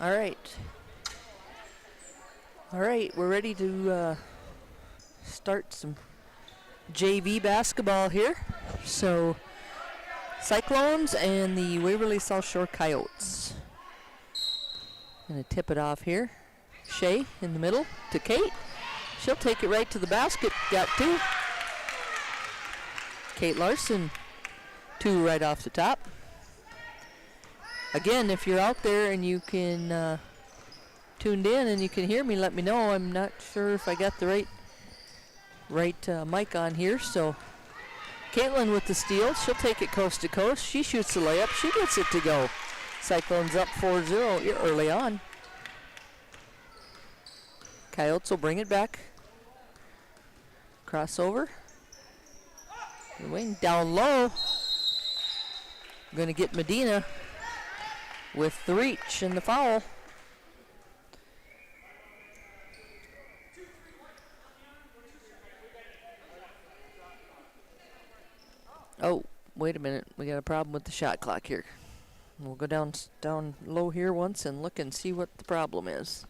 All right. All right, we're ready to start some JV basketball here. So, Cyclones and the Waverly-South Shore Coyotes. Gonna tip it off here. Shea in the middle to Kate. She'll take it right to the basket. Got two. Kate Larson, two right off the top. Again, if you're out there and you can tuned in and you can hear me, let me know. I'm not sure if I got the right mic on here. So Caitlin with the steal. She'll take it coast to coast. She shoots the layup. She gets it to go. Cyclones up 4-0 early on. Coyotes will bring it back. Crossover. The wing down low. Going to get Medina with the reach and the foul. Oh, wait a minute. We got a problem with the shot clock here. We'll go down low here once and look and see what the problem is.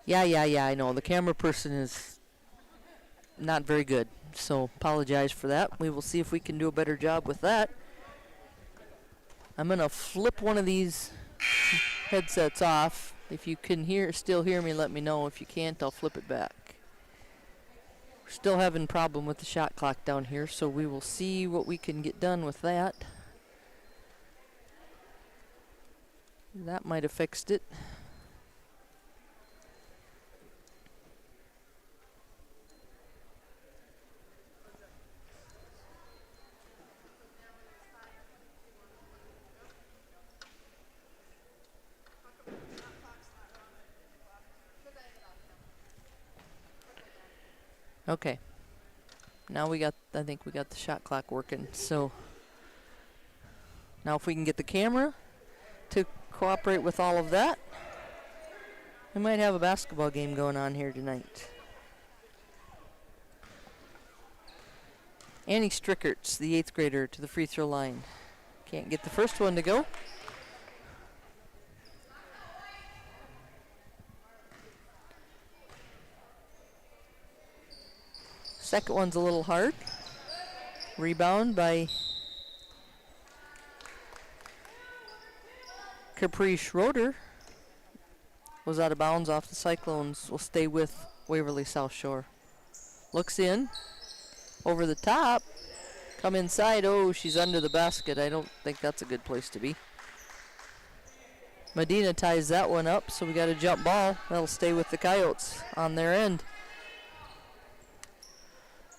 Yeah, I know. The camera person is not very good, so apologize for that. We will see if we can do a better job with that. I'm going to flip one of these headsets off. If you can still hear me, let me know. If you can't, I'll flip it back. We're still having a problem with the shot clock down here, so we will see what we can get done with that. That might have fixed it. Okay. Now I think we got the shot clock working. So now if we can get the camera to cooperate with all of that, we might have a basketball game going on here tonight. Annie Strickerts, the 8th grader, to the free throw line. Can't get the first one to go. Second one's a little hard. Rebound by Capri Schroeder. Was out of bounds off the Cyclones. Will stay with Waverly-South Shore. Looks in. Over the top. Come inside. Oh, she's under the basket. I don't think that's a good place to be. Medina ties that one up, so we got a jump ball. That'll stay with the Coyotes on their end.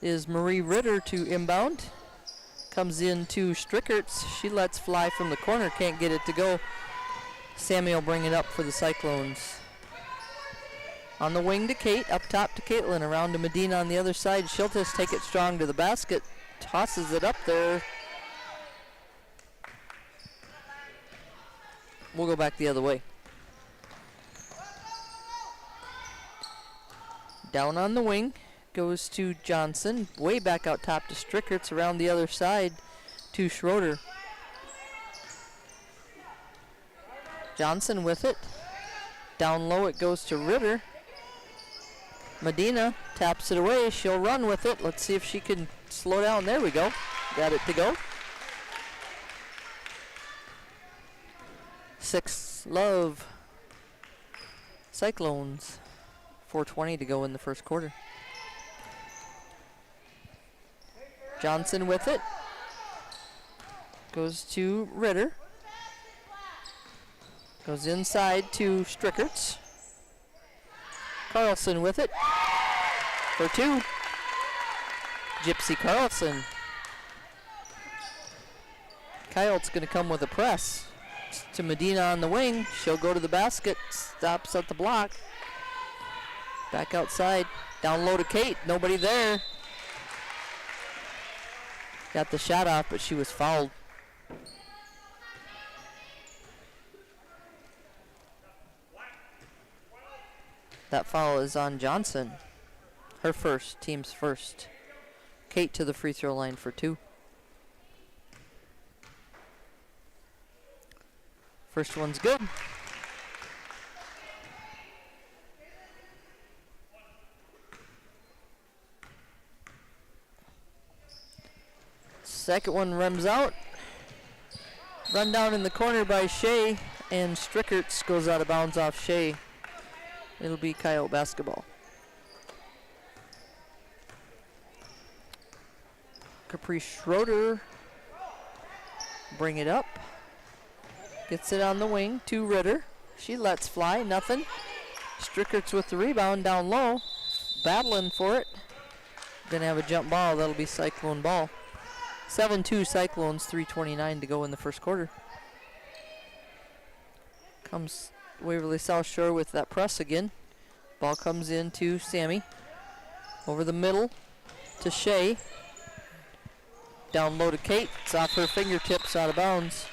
Is Marie Ritter to inbound. Comes in to Strickerts. She lets fly from the corner. Can't get it to go. Sammy will bring it up for the Cyclones. On the wing to Kate. Up top to Caitlin. Around to Medina on the other side. She'll just take it strong to the basket. Tosses it up there. We'll go back the other way. Down on the wing. Goes to Johnson, way back out top to Strickerts, around the other side to Schroeder. Johnson with it. Down low it goes to Ritter. Medina taps it away. She'll run with it. Let's see if she can slow down. There we go. Got it to go. 6-love Cyclones. 4:20 to go in the first quarter. Johnson with it. Goes to Ritter. Goes inside to Strickerts. Carlson with it. For two. Gypsy Carlson. Coyotes going to come with a press. to Medina on the wing. She'll go to the basket, stops at the block. Back outside, down low to Kate, nobody there. Got the shot off, but she was fouled. That foul is on Johnson. Her first, team's first. Kate to the free throw line for 2. First one's good. Second one rims out. Run down in the corner by Shea, and Strickerts goes out of bounds off Shea. It'll be Coyote basketball. Capri Schroeder, bring it up. Gets it on the wing to Ritter. She lets fly, nothing. Strickerts with the rebound down low, battling for it. Gonna have a jump ball, that'll be Cyclone ball. 7-2 Cyclones, 3:29 to go in the first quarter. Comes Waverly South Shore with that press again. Ball comes in to Sammy. Over the middle to Shea. Down low to Kate. It's off her fingertips, out of bounds.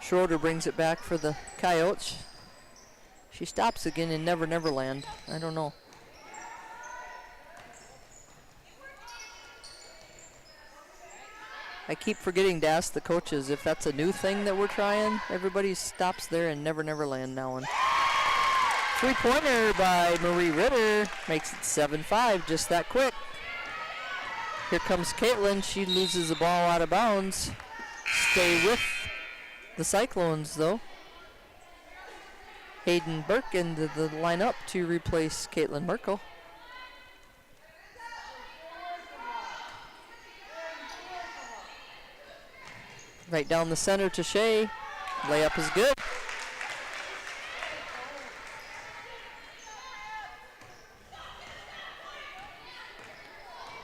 Schroeder brings it back for the Coyotes. She stops again in Never Never Land. I don't know. I keep forgetting to ask the coaches if that's a new thing that we're trying. Everybody stops there in Never Never Land now. And three-pointer by Marie Ritter makes it 7-5, just that quick. Here comes Caitlin. She loses the ball out of bounds. Stay with the Cyclones, though. Hayden Burke into the lineup to replace Caitlin Merkel. Right down the center to Shea. Layup is good.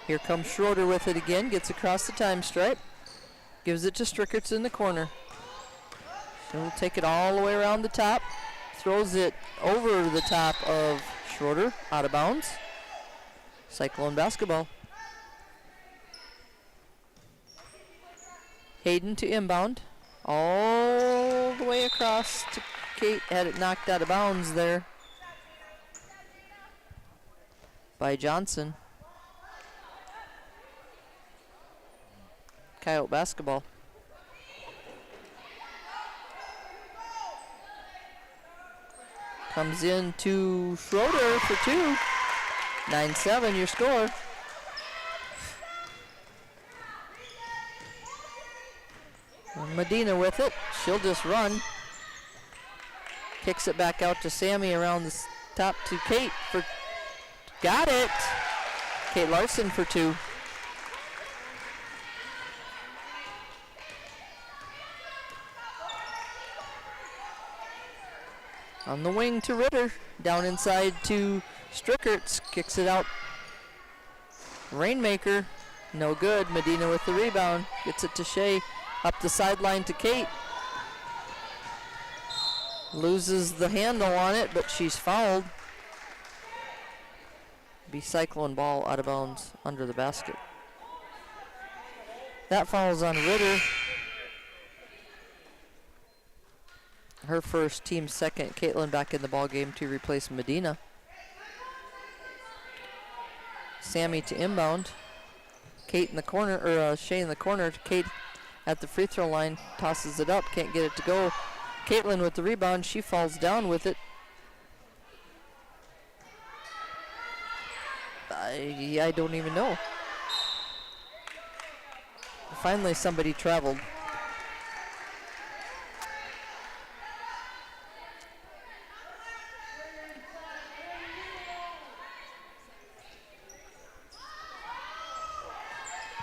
Here comes Schroeder with it again. Gets across the time stripe. Gives it to Strickerts in the corner. She'll take it all the way around the top. Throws it over the top of Schroeder, out of bounds. Cyclone basketball. Hayden to inbound. All the way across to Kate. Had it knocked out of bounds there by Johnson. Coyote basketball. Comes in to Schroeder for 2. 9-7 your score. Medina with it. She'll just run. Kicks it back out to Sammy around the top to Kate for, got it. Kate Larson for 2. On the wing to Ritter. Down inside to Strickerts. Kicks it out. Rainmaker. No good. Medina with the rebound. Gets it to Shea. Up the sideline to Kate. Loses the handle on it, but she's fouled. Be Cyclone ball out of bounds under the basket. That falls on Ritter. Her first, team second. Caitlin back in the ball game to replace Medina. Sammy to inbound. Kate in the corner, or Shea in the corner. Kate at the free throw line, tosses it up, can't get it to go. Caitlin with the rebound, she falls down with it. I don't even know. Finally somebody traveled.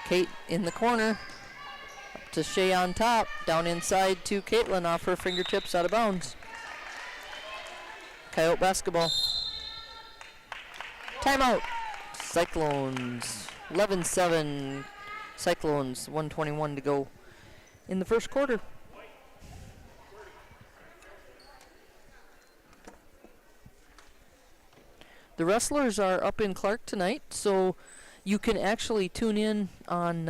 Kate in the corner. Up to Shea on top. Down inside to Caitlin off her fingertips, out of bounds. Coyote basketball. Timeout. Cyclones 11-7. Cyclones 1:21 to go in the first quarter. The Wrestlers are up in Clark tonight, so you can actually tune in on,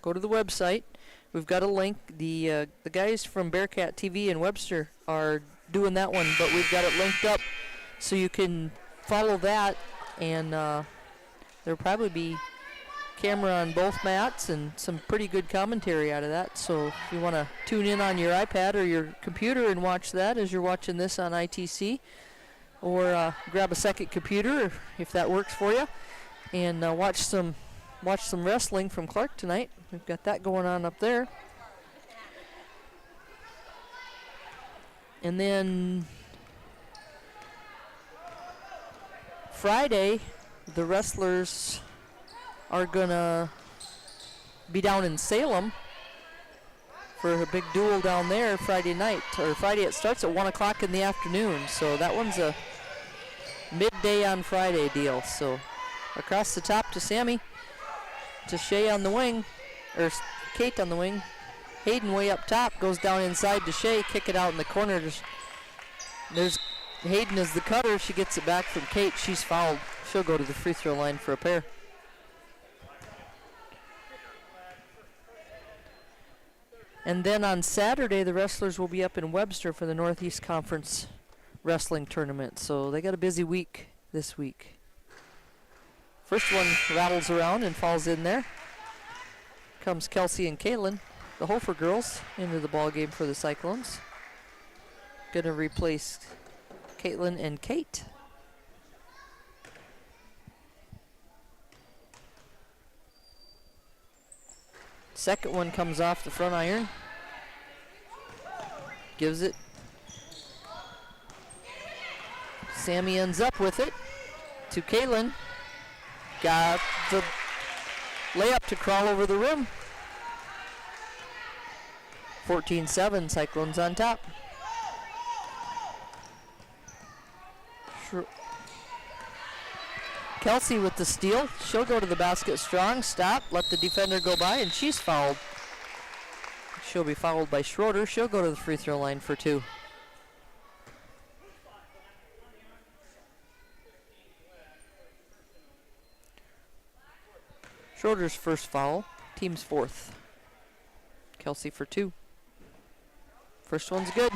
go to the website. We've got a link. The guys from Bearcat TV in Webster are doing that one, but we've got it linked up so you can follow that, and there'll probably be camera on both mats and some pretty good commentary out of that. So if you want to tune in on your iPad or your computer and watch that as you're watching this on ITC, or grab a second computer if that works for you, and watch some wrestling from Clark tonight. We've got that going on up there. And then Friday, the Wrestlers are gonna be down in Salem for a big duel down there Friday night, or Friday. It starts at 1 o'clock in the afternoon, so that one's a midday on Friday deal. So across the top to Sammy, to Shea on the wing, or Kate on the wing. Hayden way up top, goes down inside to Shea, kick it out in the corner. There's Hayden as the cutter. She gets it back from Kate. She's fouled. She'll go to the free throw line for a pair. And then on Saturday, the Wrestlers will be up in Webster for the Northeast Conference Wrestling Tournament. So they got a busy week this week. First one rattles around and falls in there. Comes Kelsey and Kaylin, the Hofer girls, into the ball game for the Cyclones. Gonna replace Caitlin and Kate. Second one comes off the front iron. Gives it. Sammy ends up with it to Kaylin. Got the layup to crawl over the rim. 14-7, Cyclones on top. Kelsey with the steal. She'll go to the basket strong. Stop. Let the defender go by, and she's fouled. She'll be fouled by Schroeder. She'll go to the free throw line for two. Schroeder's first foul. Team's fourth. Kelsey for two. First one's good.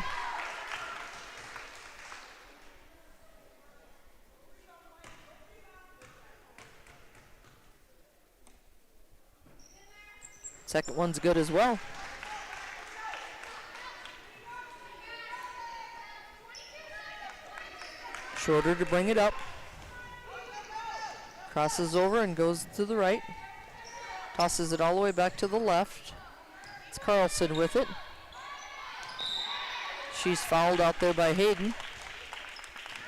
Second one's good as well. Schroeder to bring it up. Crosses over and goes to the right. Tosses it all the way back to the left. It's Carlson with it. She's fouled out there by Hayden.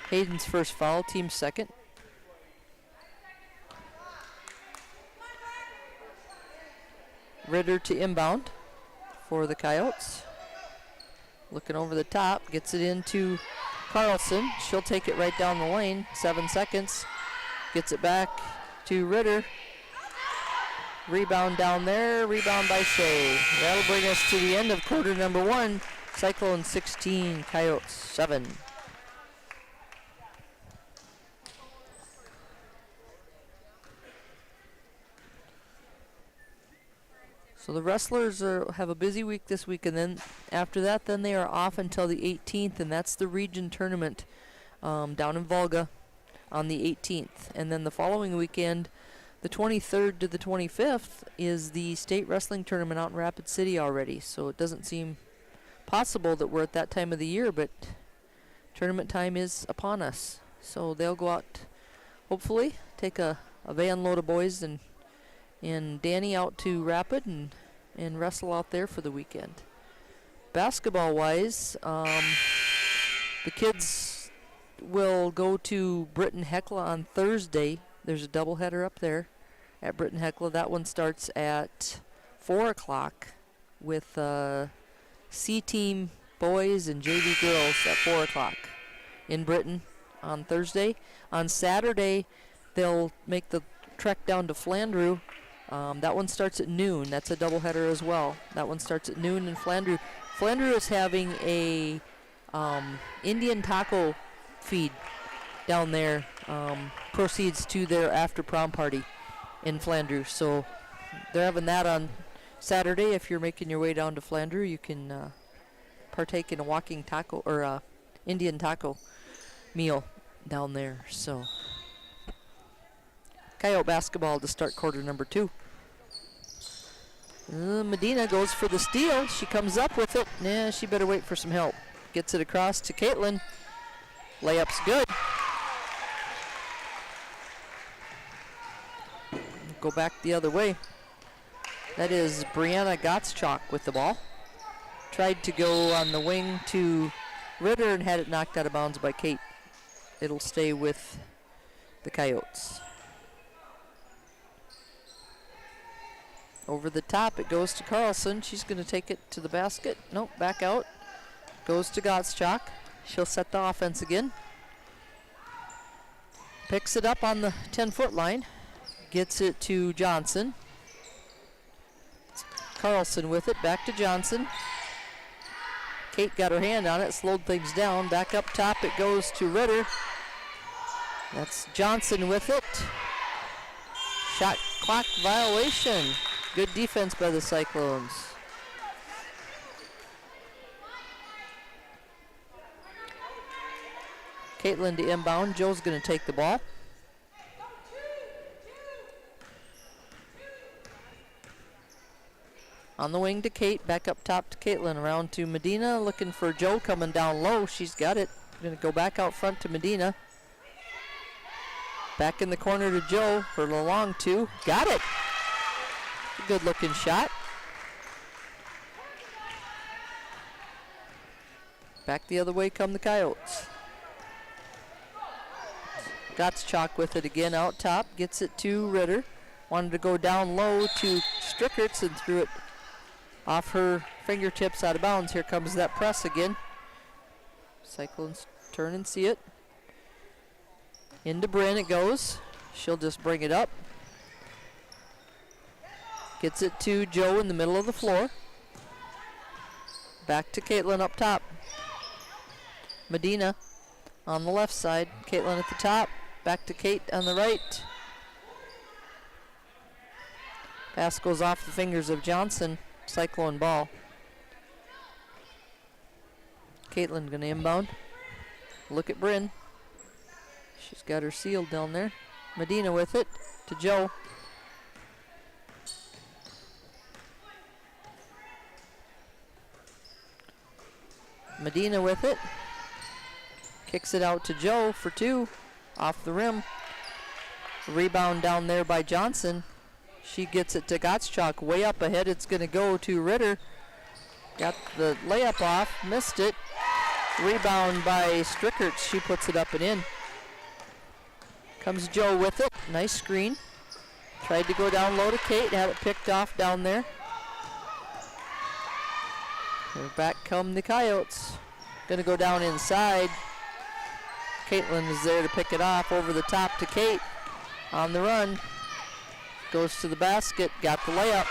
Hayden's first foul, team's second. Ritter to inbound for the Coyotes. Looking over the top, gets it into Carlson. She'll take it right down the lane, 7 seconds. Gets it back to Ritter. Rebound down there, rebound by Shea. That'll bring us to the end of quarter number one. Cyclone 16, Coyotes 7. So the Wrestlers have a busy week this week, and then after that, then they are off until the 18th, and that's the region tournament down in Volga on the 18th. And then the following weekend, the 23rd to the 25th, is the state wrestling tournament out in Rapid City already. So it doesn't seem possible that we're at that time of the year, but tournament time is upon us. So they'll go out, hopefully, take a van load of boys and Danny out to Rapid and wrestle out there for the weekend. Basketball-wise, the kids will go to Britton Hecla on Thursday. There's a doubleheader up there at Britton Hecla. That one starts at 4 o'clock with C-team boys and JV girls at 4 o'clock. in Britain on Thursday. On Saturday, they'll make the trek down to Flandreau. That one starts at noon. That's a doubleheader as well. That one starts at noon in Flandreau. Flandreau is having a Indian taco feed down there. Proceeds to their after prom party in Flandreau. So they're having that on Saturday. If you're making your way down to Flandreau, you can partake in a walking taco or Indian taco meal down there. So Coyote basketball to start quarter number 2. Medina goes for the steal. She comes up with it. Nah, she better wait for some help. Gets it across to Caitlin. Layup's good. Go back the other way. That is Brianna Gottschalk with the ball. Tried to go on the wing to Ritter and had it knocked out of bounds by Kate. It'll stay with the Coyotes. Over the top, it goes to Carlson. She's going to take it to the basket. Nope, back out. Goes to Gottschalk. She'll set the offense again. Picks it up on the 10-foot line. Gets it to Johnson. Carlson with it, back to Johnson. Kate got her hand on it, slowed things down. Back up top, it goes to Ritter. That's Johnson with it. Shot clock violation. Good defense by the Cyclones. Caitlin to inbound. Joe's going to take the ball. On the wing to Kate, back up top to Caitlin, around to Medina, looking for Joe coming down low. She's got it. Going to go back out front to Medina. Back in the corner to Joe for the long two. Got it. Good looking shot. Back the other way come the Coyotes. Gottschalk with it again out top. Gets it to Ritter. Wanted to go down low to Strickerts and threw it off her fingertips out of bounds. Here comes that press again. Cyclones turn and see it. Into Bryn it goes. She'll just bring it up. Gets it to Joe in the middle of the floor. Back to Caitlin up top. Medina on the left side. Caitlin at the top. Back to Kate on the right. Pass goes off the fingers of Johnson. Cyclone ball. Caitlin gonna inbound. Look at Bryn. She's got her sealed down there. Medina with it to Joe. Medina with it. Kicks it out to Joe for two. Off the rim. Rebound down there by Johnson. She gets it to Gottschalk. Way up ahead. It's going to go to Ritter. Got the layup off. Missed it. Rebound by Strickerts. She puts it up and in. Comes Joe with it. Nice screen. Tried to go down low to Kate. Had it picked off down there. Back come the Coyotes. Going to go down inside. Caitlin is there to pick it off. Over the top to Kate. On the run. Goes to the basket. Got the layup.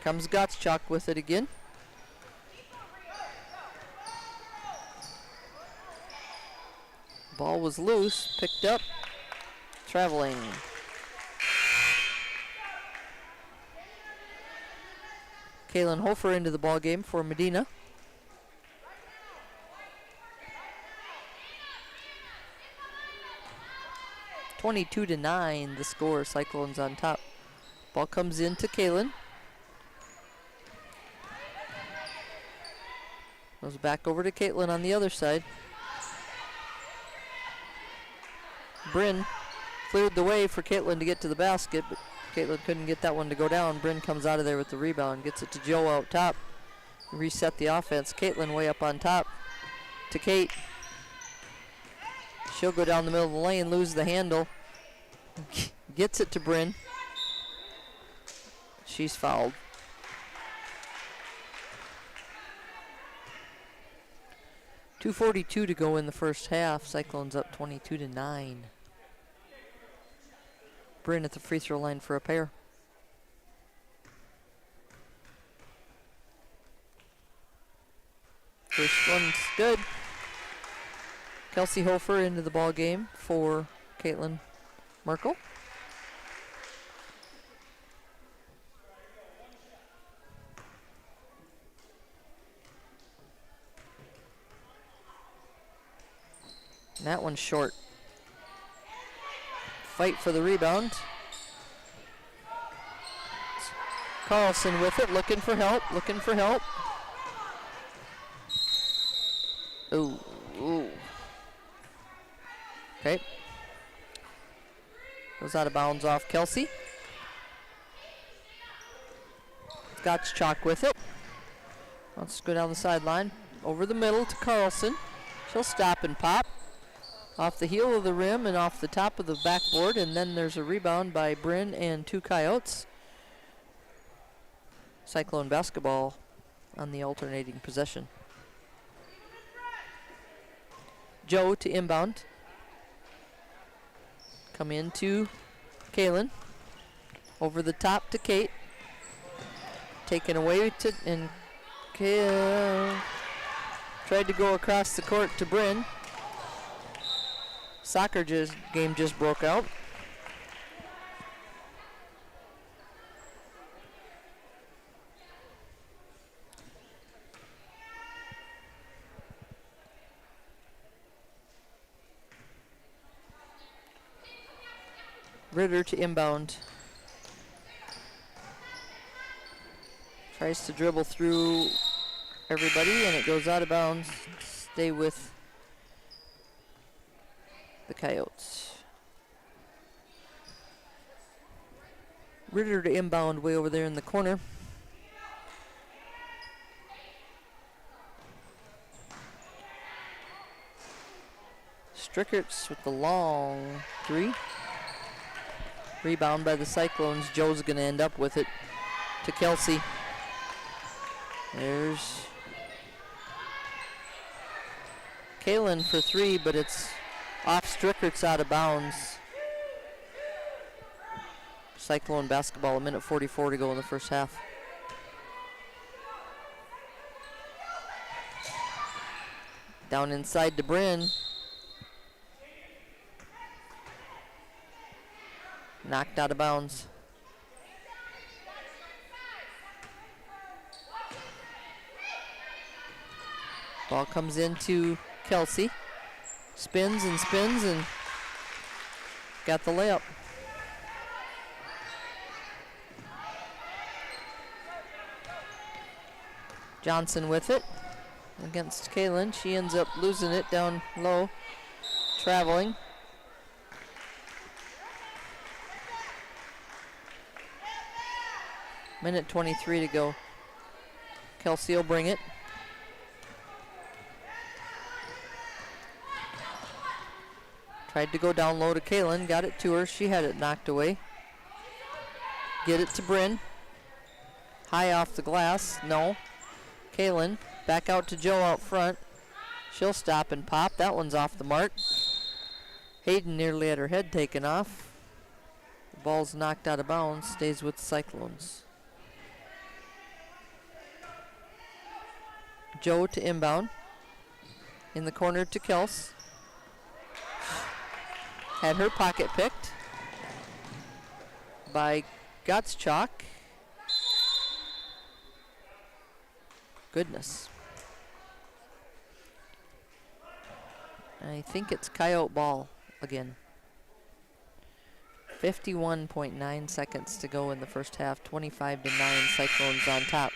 Comes Gottschalk with it again. Ball was loose. Picked up. Traveling. Kaylin Hofer into the ball game for Medina. (22-9) the score. Cyclones on top. Ball comes in to Kaylin. Goes back over to Caitlin on the other side. Bryn cleared the way for Caitlin to get to the basket, but Caitlin couldn't get that one to go down. Bryn comes out of there with the rebound, gets it to Joe out top. Reset the offense. Caitlin way up on top to Kate. She'll go down the middle of the lane, lose the handle. Gets it to Bryn. She's fouled. 2:42 to go in the first half. Cyclones up 22-9. Bryn at the free throw line for a pair. First one's good. Kelsey Hofer into the ball game for Caitlin Merkel. And that one's short. Fight for the rebound. Carlson with it, looking for help, looking for help. Ooh, ooh. Okay. Goes out of bounds off Kelsey. Chalk with it. Let's go down the sideline. Over the middle to Carlson. She'll stop and pop. Off the heel of the rim and off the top of the backboard, and then there's a rebound by Bryn and two Coyotes. Cyclone basketball on the alternating possession. Joe to inbound. Come in to Kaylin. Over the top to Kate. Taken away to, and tried to go across the court to Bryn. Soccer game just broke out. Ritter to inbound. Tries to dribble through everybody and it goes out of bounds. Stay with the Coyotes. Ritter to inbound way over there in the corner. Strickerts with the long three. Rebound by the Cyclones. Joe's going to end up with it to Kelsey. There's Kaylin for three, but it's off Strickerts, out of bounds. Cyclone basketball, 1:44 to go in the first half. Down inside to Bryn. Knocked out of bounds. Ball comes into Kelsey. Spins and got the layup. Johnson with it against Kaylin. She ends up losing it down low, traveling. Minute 23 to go. Kelsey will bring it. Tried to go down low to Kaylin, got it to her. She had it knocked away. Get it to Bryn. High off the glass, no. Kaylin, back out to Joe out front. She'll stop and pop. That one's off the mark. Hayden nearly had her head taken off. The ball's knocked out of bounds, stays with the Cyclones. Joe to inbound. In the corner to Kels. Had her pocket picked by Chalk. Goodness. I think it's Coyote ball again. 51.9 seconds to go in the first half. 25-9, Cyclones on top.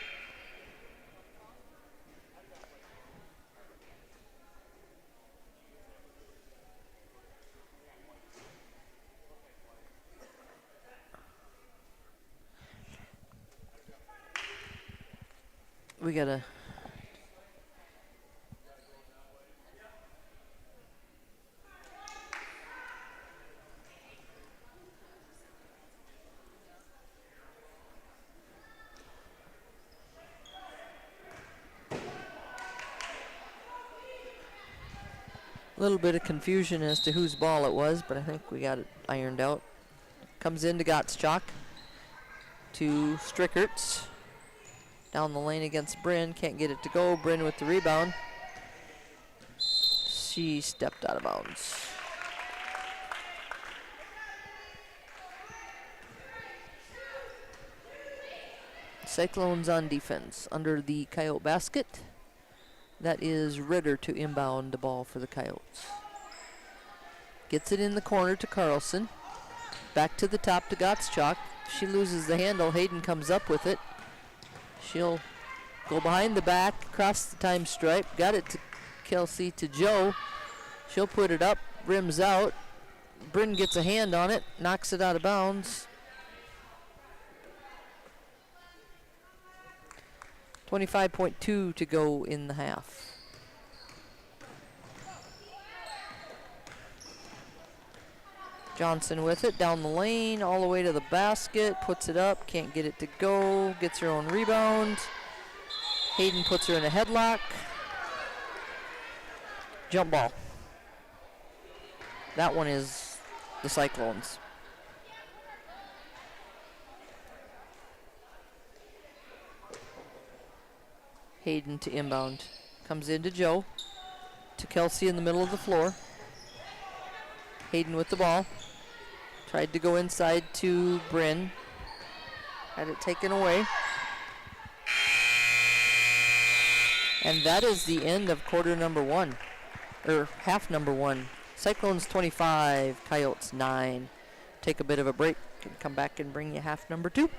We gotta Little bit of confusion as to whose ball it was, but I think we got it ironed out. Comes into Gottschalk to Strickerts. Down the lane against Bryn. Can't get it to go. Bryn with the rebound. She stepped out of bounds. Cyclones on defense under the Coyote basket. That is Ritter to inbound the ball for the Coyotes. Gets it in the corner to Carlson. Back to the top to Gottschalk. She loses the handle. Hayden comes up with it. She'll go behind the back, across the time stripe. Got it to Kelsey to Joe. She'll put it up, rims out. Bryn gets a hand on it, knocks it out of bounds. 25.2 to go in the half. Johnson with it, down the lane, all the way to the basket, puts it up, can't get it to go, gets her own rebound. Hayden puts her in a headlock. Jump ball. That one is the Cyclones. Hayden to inbound. Comes into Joe. To Kelsey in the middle of the floor. Hayden with the ball. Tried to go inside to Bryn. Had it taken away. And that is the end of quarter number one. Or half number one. Cyclones 25, Coyotes 9. Take a bit of a break and come back and bring you half number two.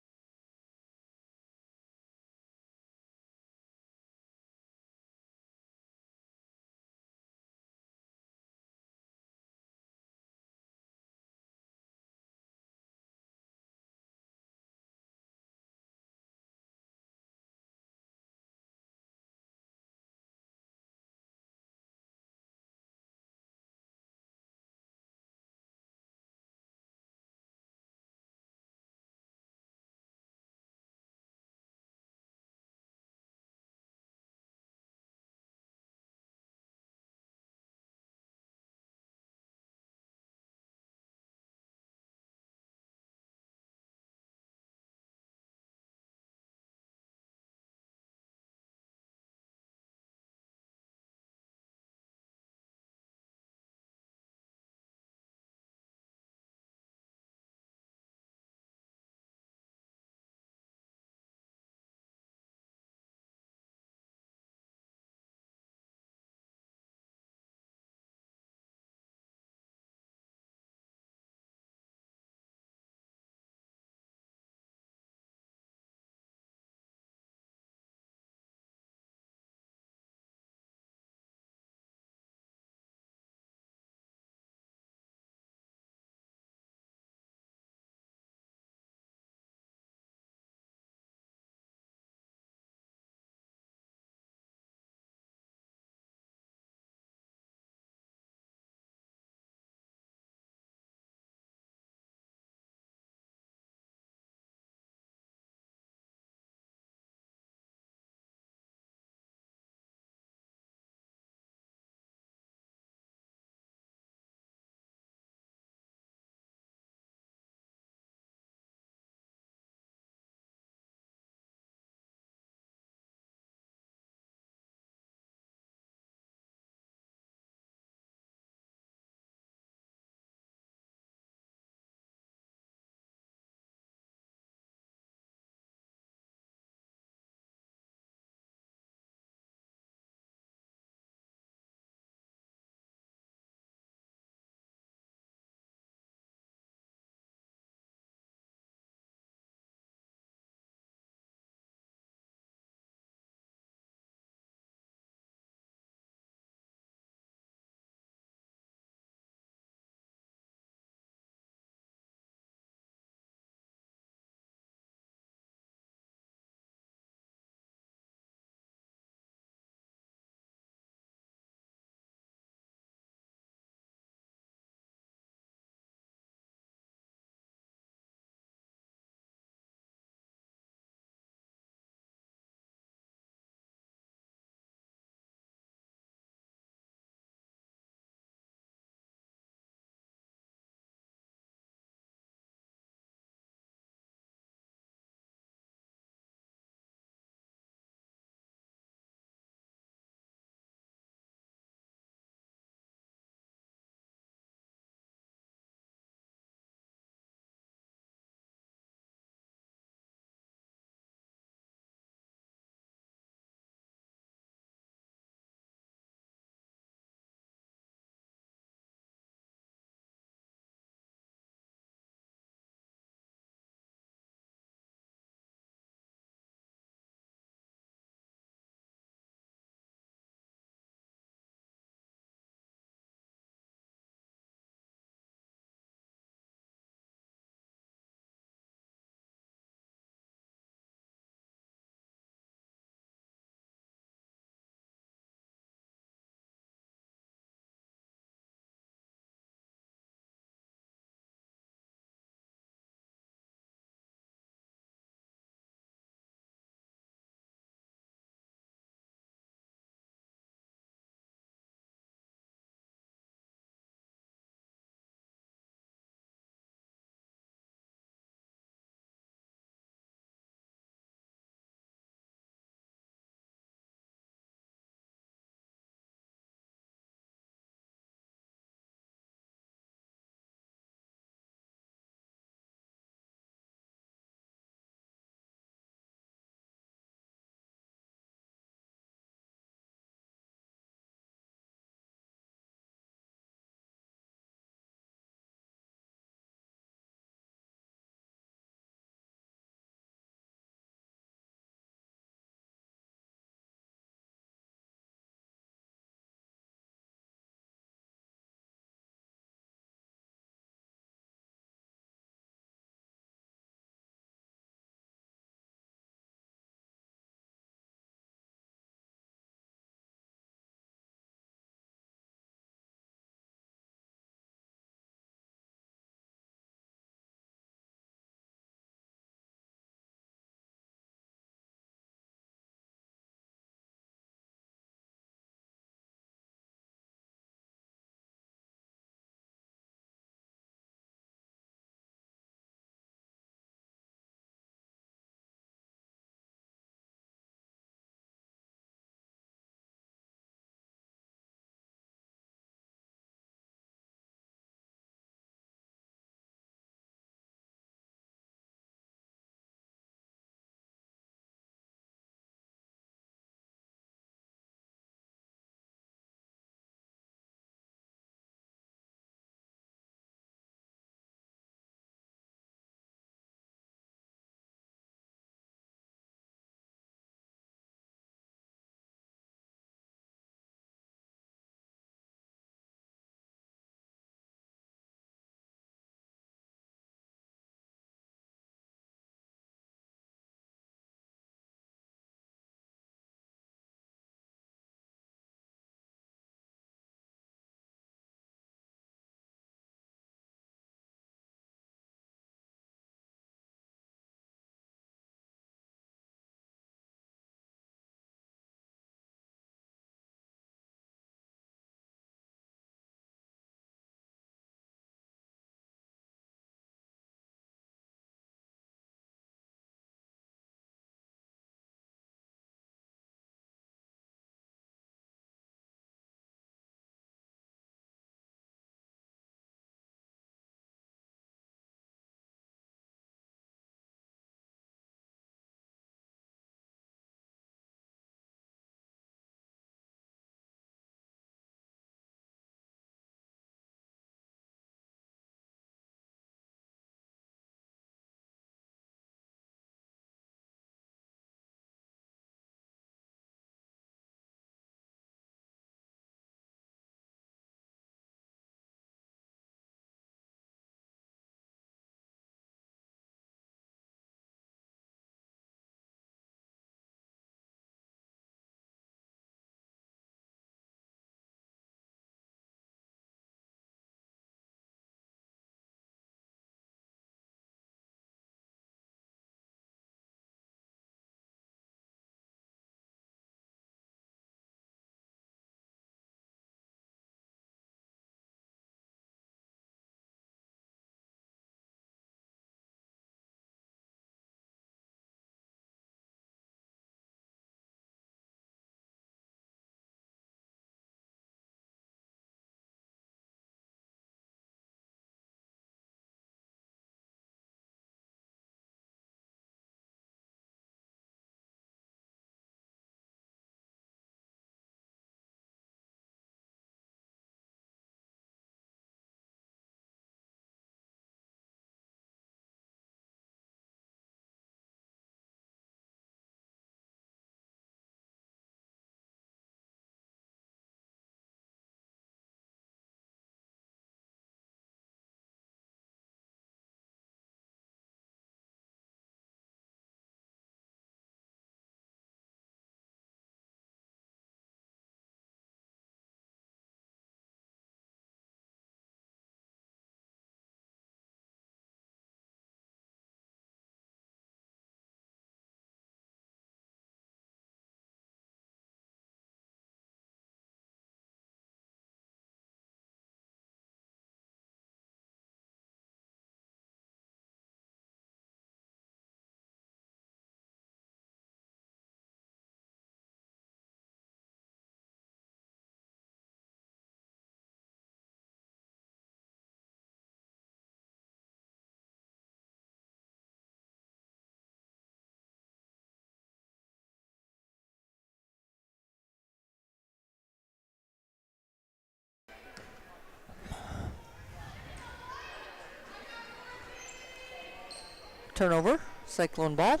Turnover, Cyclone ball.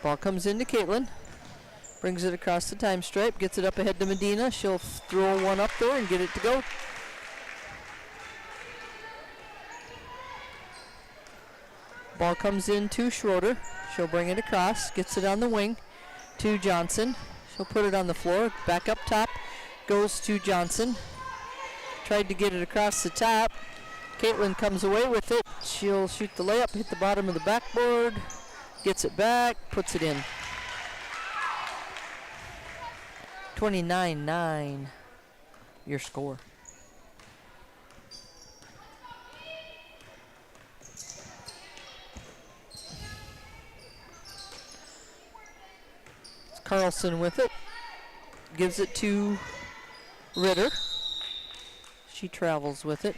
Ball comes into Caitlin. Brings it across the time stripe, gets it up ahead to Medina. She'll throw one up there and get it to go. Ball comes in to Schroeder. She'll bring it across, gets it on the wing to Johnson. She'll put it on the floor, back up top, goes to Johnson. Tried to get it across the top. Caitlin comes away with it. She'll shoot the layup, hit the bottom of the backboard, gets it back, puts it in. 29-9, your score. It's Carlson with it. Gives it to Ritter. She travels with it.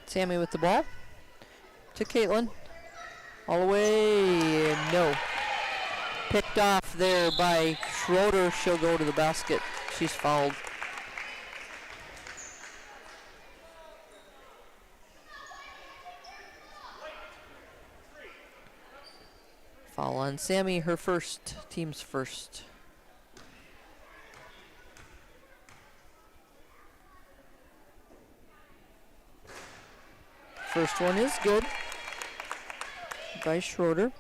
Sammy with the ball. To Caitlin. All the way, no. Picked off there by Schroeder. She'll go to the basket. She's fouled. Foul on Sammy, her first, team's first. First one is good by Schroeder.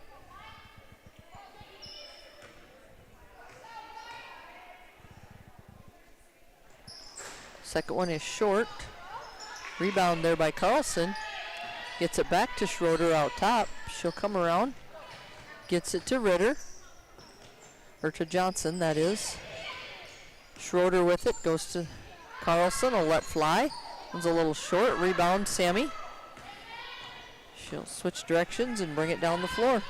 Second one is short. Rebound there by Carlson. Gets it back to Schroeder out top. She'll come around. Gets it to Ritter. Or to Johnson, that is. Schroeder with it. Goes to Carlson. A let fly. One's a little short. Rebound, Sammy. She'll switch directions and bring it down the floor.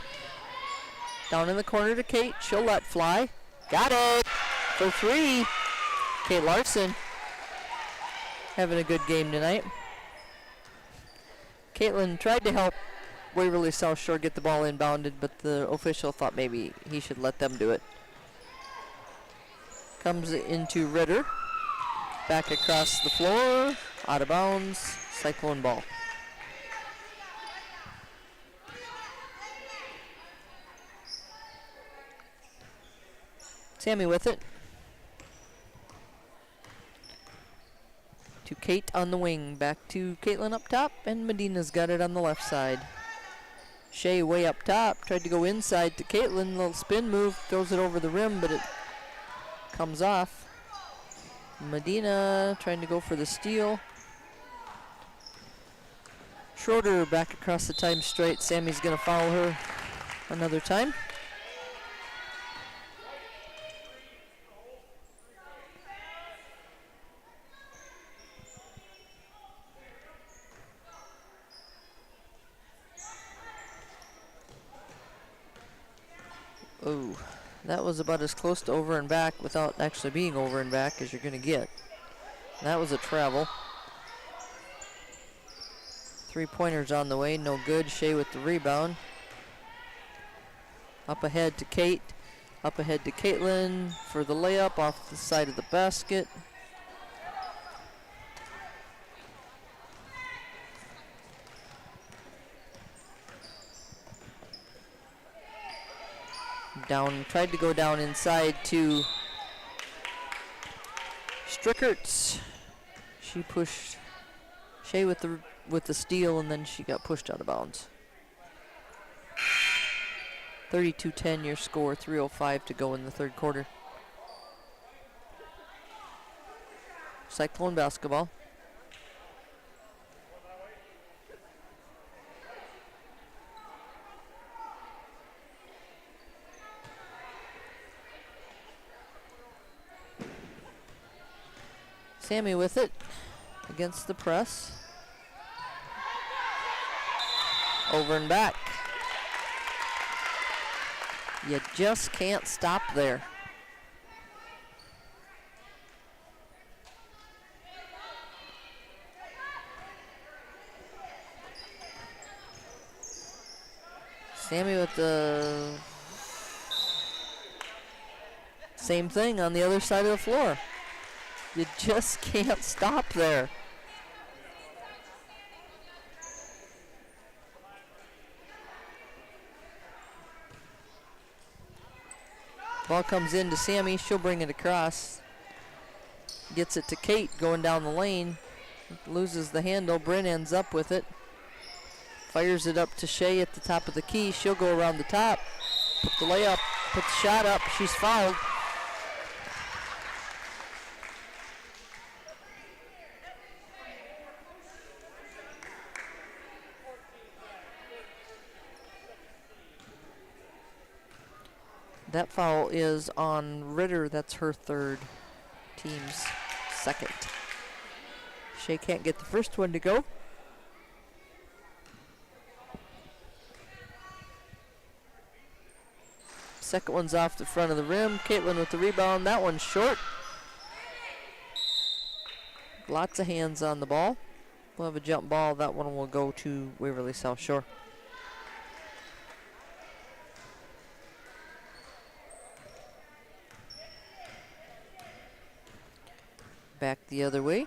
Down in the corner to Kate. She'll let fly. Got it for three. Kate Larson having a good game tonight. Caitlin tried to help Waverly-South Shore get the ball inbounded, but the official thought maybe he should let them do it. Comes into Ritter. Back across the floor. Out of bounds. Cyclone ball. Sammy with it. To Kate on the wing. Back to Caitlin up top, and Medina's got it on the left side. Shea way up top. Tried to go inside to Caitlin. Little spin move. Throws it over the rim, but it comes off. Medina trying to go for the steal. Schroeder back across the time straight. Sammy's going to foul her another time. Oh, that was about as close to over and back without actually being over and back as you're going to get. That was a travel. 3-pointers on the way, no good. Shea with the rebound. Up ahead to Kate. Up ahead to Caitlin for the layup off the side of the basket. Down, tried to go down inside to Strickerts. She pushed Shea with the steal, and then she got pushed out of bounds. 32-10 your score, 3:05 to go in the third quarter. Cyclone basketball. Sammy with it against the press. Over and back. You just can't stop there. Sammy with the Same thing on the other side of the floor. You just can't stop there. Ball comes in to Sammy. She'll bring it across. Gets it to Kate going down the lane. Loses the handle. Bryn ends up with it. Fires it up to Shea at the top of the key. She'll go around the top. Put the layup. Put the shot up. She's fouled. That foul is on Ritter. That's her third. Team's second. Shea can't get the first one to go. Second one's off the front of the rim. Caitlin with the rebound. That one's short. Lots of hands on the ball. We'll have a jump ball. That one will go to Waverly South Shore. Back the other way.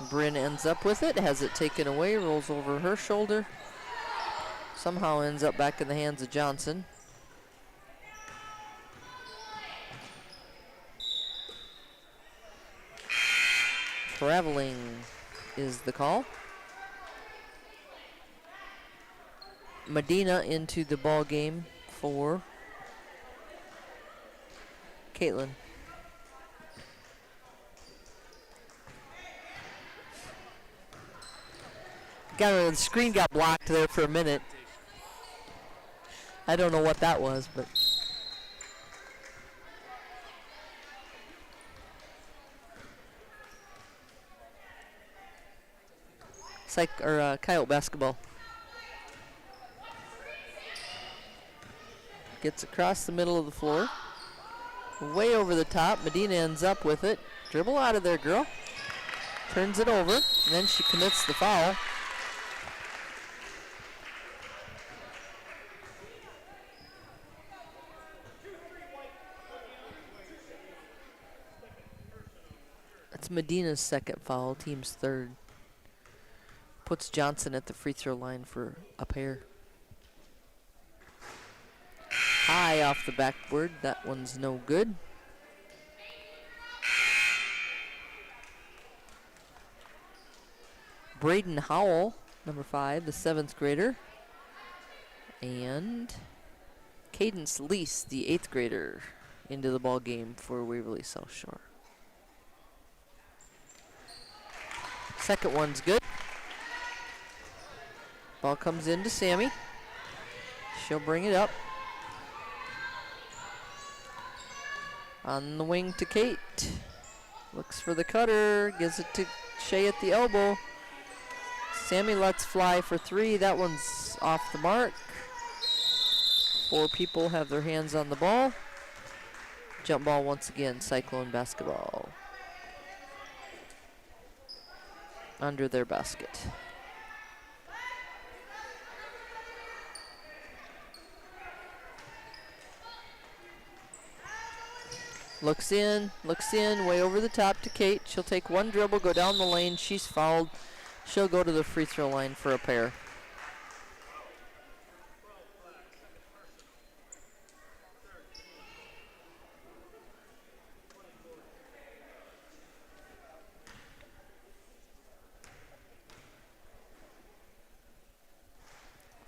Bryn ends up with it, has it taken away, rolls over her shoulder. Somehow ends up back in the hands of Johnson. Traveling is the call. Medina into the ball game for Caitlin. The screen got blocked there for a minute. I don't know what that was, but it's like Coyote basketball. Gets across the middle of the floor, way over the top. Medina ends up with it. Dribble out of there, girl. Turns it over, and then she commits the foul. That's Medina's second foul, team's third. Puts Johnson at the free throw line for a pair. High off the backboard, that one's no good. Braden Howell, number 5, the 7th grader. And Cadence Lease, the 8th grader, into the ball game for Waverly South Shore. Second one's good. Ball comes in to Sammy. She'll bring it up. On the wing to Kate. Looks for the cutter. Gives it to Shea at the elbow. Sammy lets fly for 3. That one's off the mark. 4 people have their hands on the ball. Jump ball once again, Cyclone basketball. Under their basket. Looks in, way over the top to Kate. She'll take one dribble, go down the lane. She's fouled. She'll go to the free throw line for a pair.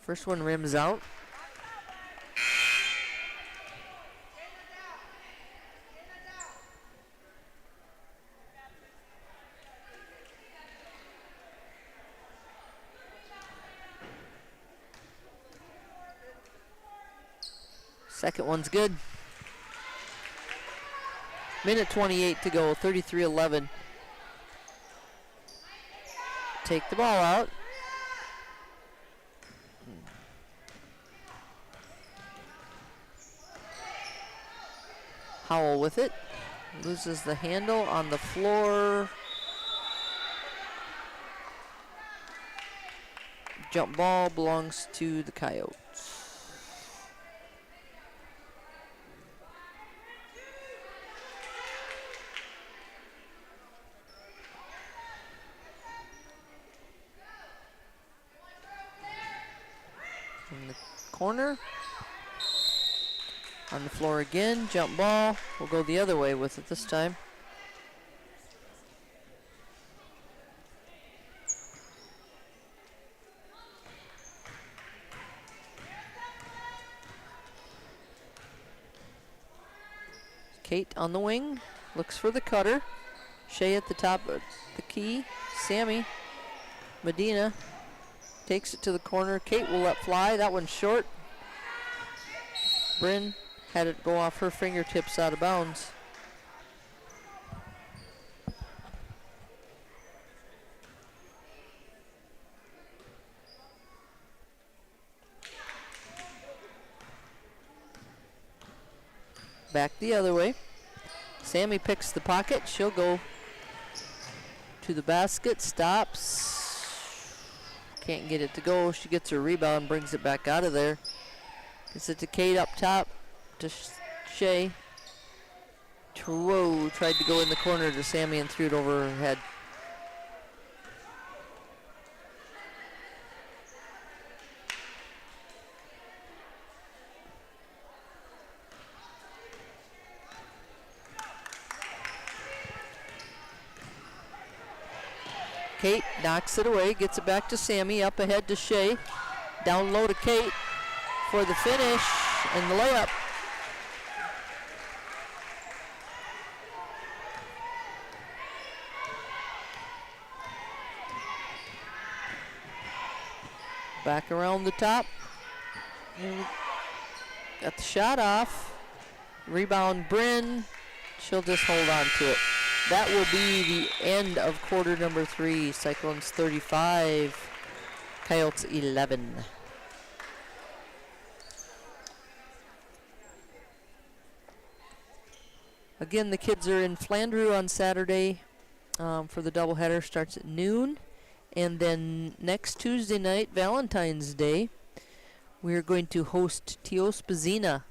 First one rims out. Second one's good. Minute 28 to go, 33-11. Take the ball out. Howell with it. Loses the handle on the floor. Jump ball belongs to the Coyotes. corner. On the floor again, jump ball. We'll go the other way with it this time. Kate on the wing, looks for the cutter. Shea at the top of the key. Sammy Medina takes it to the corner. Kate will let fly. That one's short. Bryn had it go off her fingertips out of bounds. Back the other way. Sammy picks the pocket. She'll go to the basket. Stops. Can't get it to go. She gets her rebound, brings it back out of there. Gets it to Kate up top. To Shea. Whoa, tried to go in the corner to Sammy and threw it over her head. Kate knocks it away, gets it back to Sammy, up ahead to Shea. Down low to Kate for the finish and the layup. Back around the top. Got the shot off. Rebound Bryn. She'll just hold on to it. That will be the end of quarter number 3. Cyclones 35, Coyotes 11. Again, the kids are in Flandreau on Saturday for the doubleheader. Starts at noon. And then next Tuesday night, Valentine's Day, we're going to host Teospazina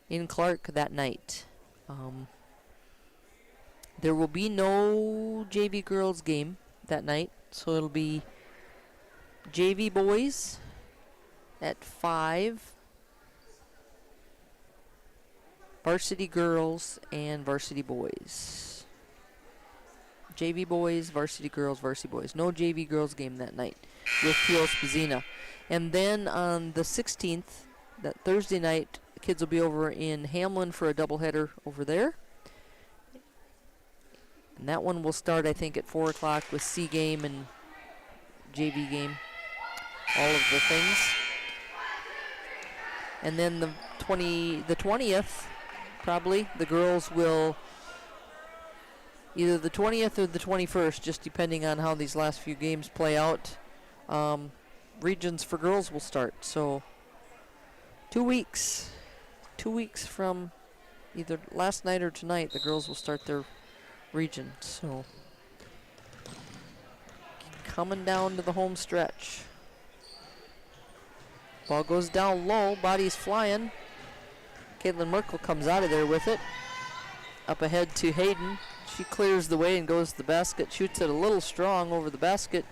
in Clark that night. There will be no JV girls game that night, so it'll be JV boys at 5, varsity girls and varsity boys. JV boys, varsity girls, varsity boys. No JV girls game that night with Teospazina. And then on the 16th, that Thursday night, the kids will be over in Hamlin for a doubleheader over there. And that one will start, I think, at 4 o'clock with C game and JV game. All of the things. And then the 20th, probably, the girls will either the 20th or the 21st, just depending on how these last few games play out. Regions for girls will start. So 2 weeks. 2 weeks from either last night or tonight, the girls will start their region. So coming down to the home stretch. Ball goes down low, body's flying. Caitlin Merkel comes out of there with it. Up ahead to Hayden. She clears the way and goes to the basket. Shoots it a little strong over the basket.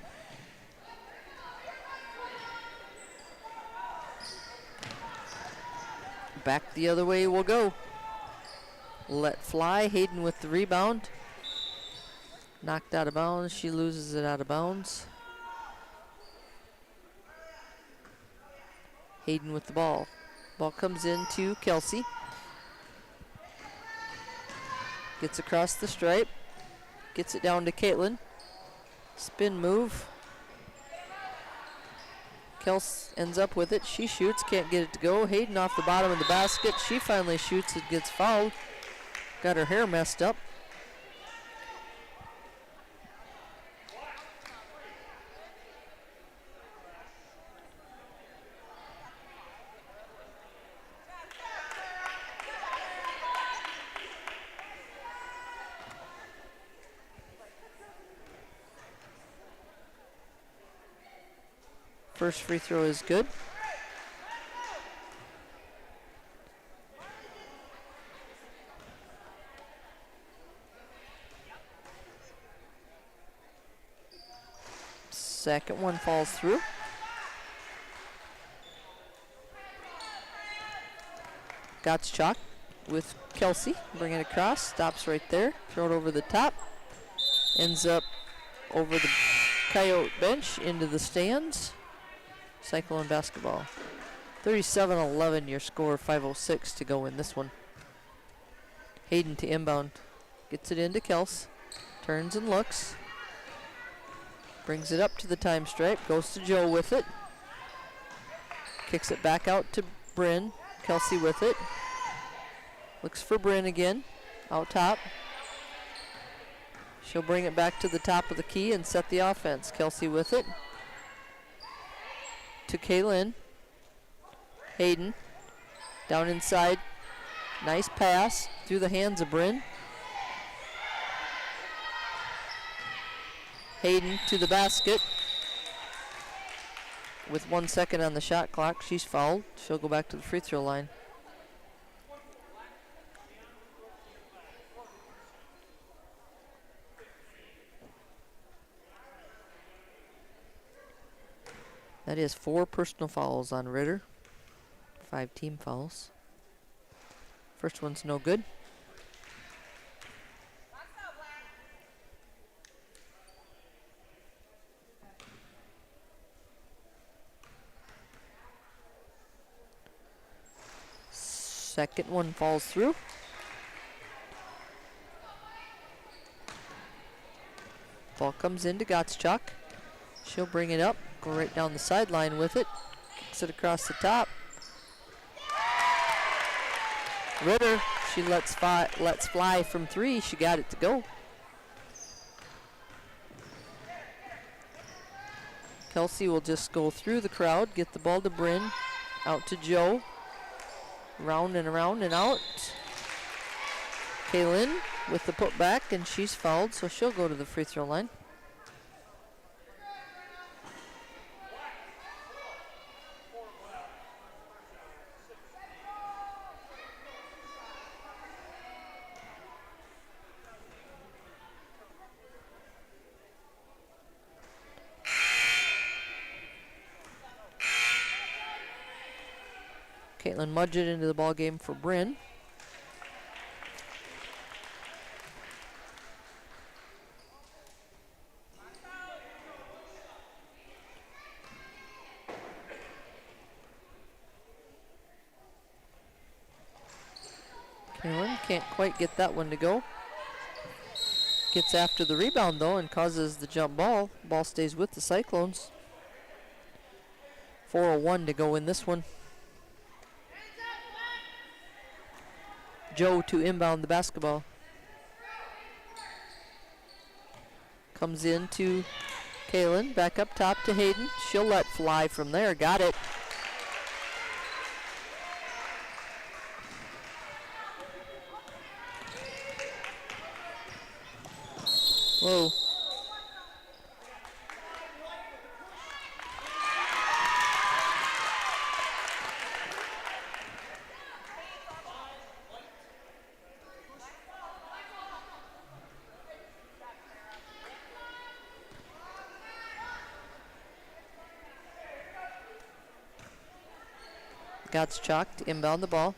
Back the other way we'll go. Let fly. Hayden with the rebound. Knocked out of bounds. She loses it out of bounds. Hayden with the ball. Ball comes in to Kelsey. Gets across the stripe. Gets it down to Caitlin. Spin move. Kels ends up with it. She shoots. Can't get it to go. Hayden off the bottom of the basket. She finally shoots. It gets fouled. Got her hair messed up. First free throw is good. Second one falls through. Gottschalk with Kelsey. Bring it across. Stops right there. Throw it over the top. Ends up over the Coyote bench into the stands. Cyclone basketball. 37-11 your score. 5:06 to go in this one. Hayden to inbound. Gets it into Kels. Turns and looks. Brings it up to the time stripe. Goes to Joe with it. Kicks it back out to Bryn. Kelsey with it. Looks for Bryn again. Out top. She'll bring it back to the top of the key and set the offense. Kelsey with it. To Kaylin. Hayden. Down inside. Nice pass through the hands of Bryn. Hayden to the basket. With 1 second on the shot clock, she's fouled. She'll go back to the free throw line. That is 4 personal fouls on Ritter. 5 team fouls. First one's no good. Second one falls through. Ball comes into Gottschalk. She'll bring it up, go right down the sideline with it. Kicks it across the top. Ritter, she lets fly from 3. She got it to go. Kelsey will just go through the crowd, get the ball to Bryn, out to Joe. Round and around and out. Kaylin with the putback, and she's fouled, so she'll go to the free throw line. Caitlin Mudgett into the ball game for Bryn. Caitlin can't quite get that one to go. Gets after the rebound though and causes the jump ball. Ball stays with the Cyclones. 4:01 to go in this one. Joe to inbound the basketball. Comes in to Kaylin, back up top to Hayden. She'll let fly from there, got it. Whoa. Gottschalk to inbound the ball.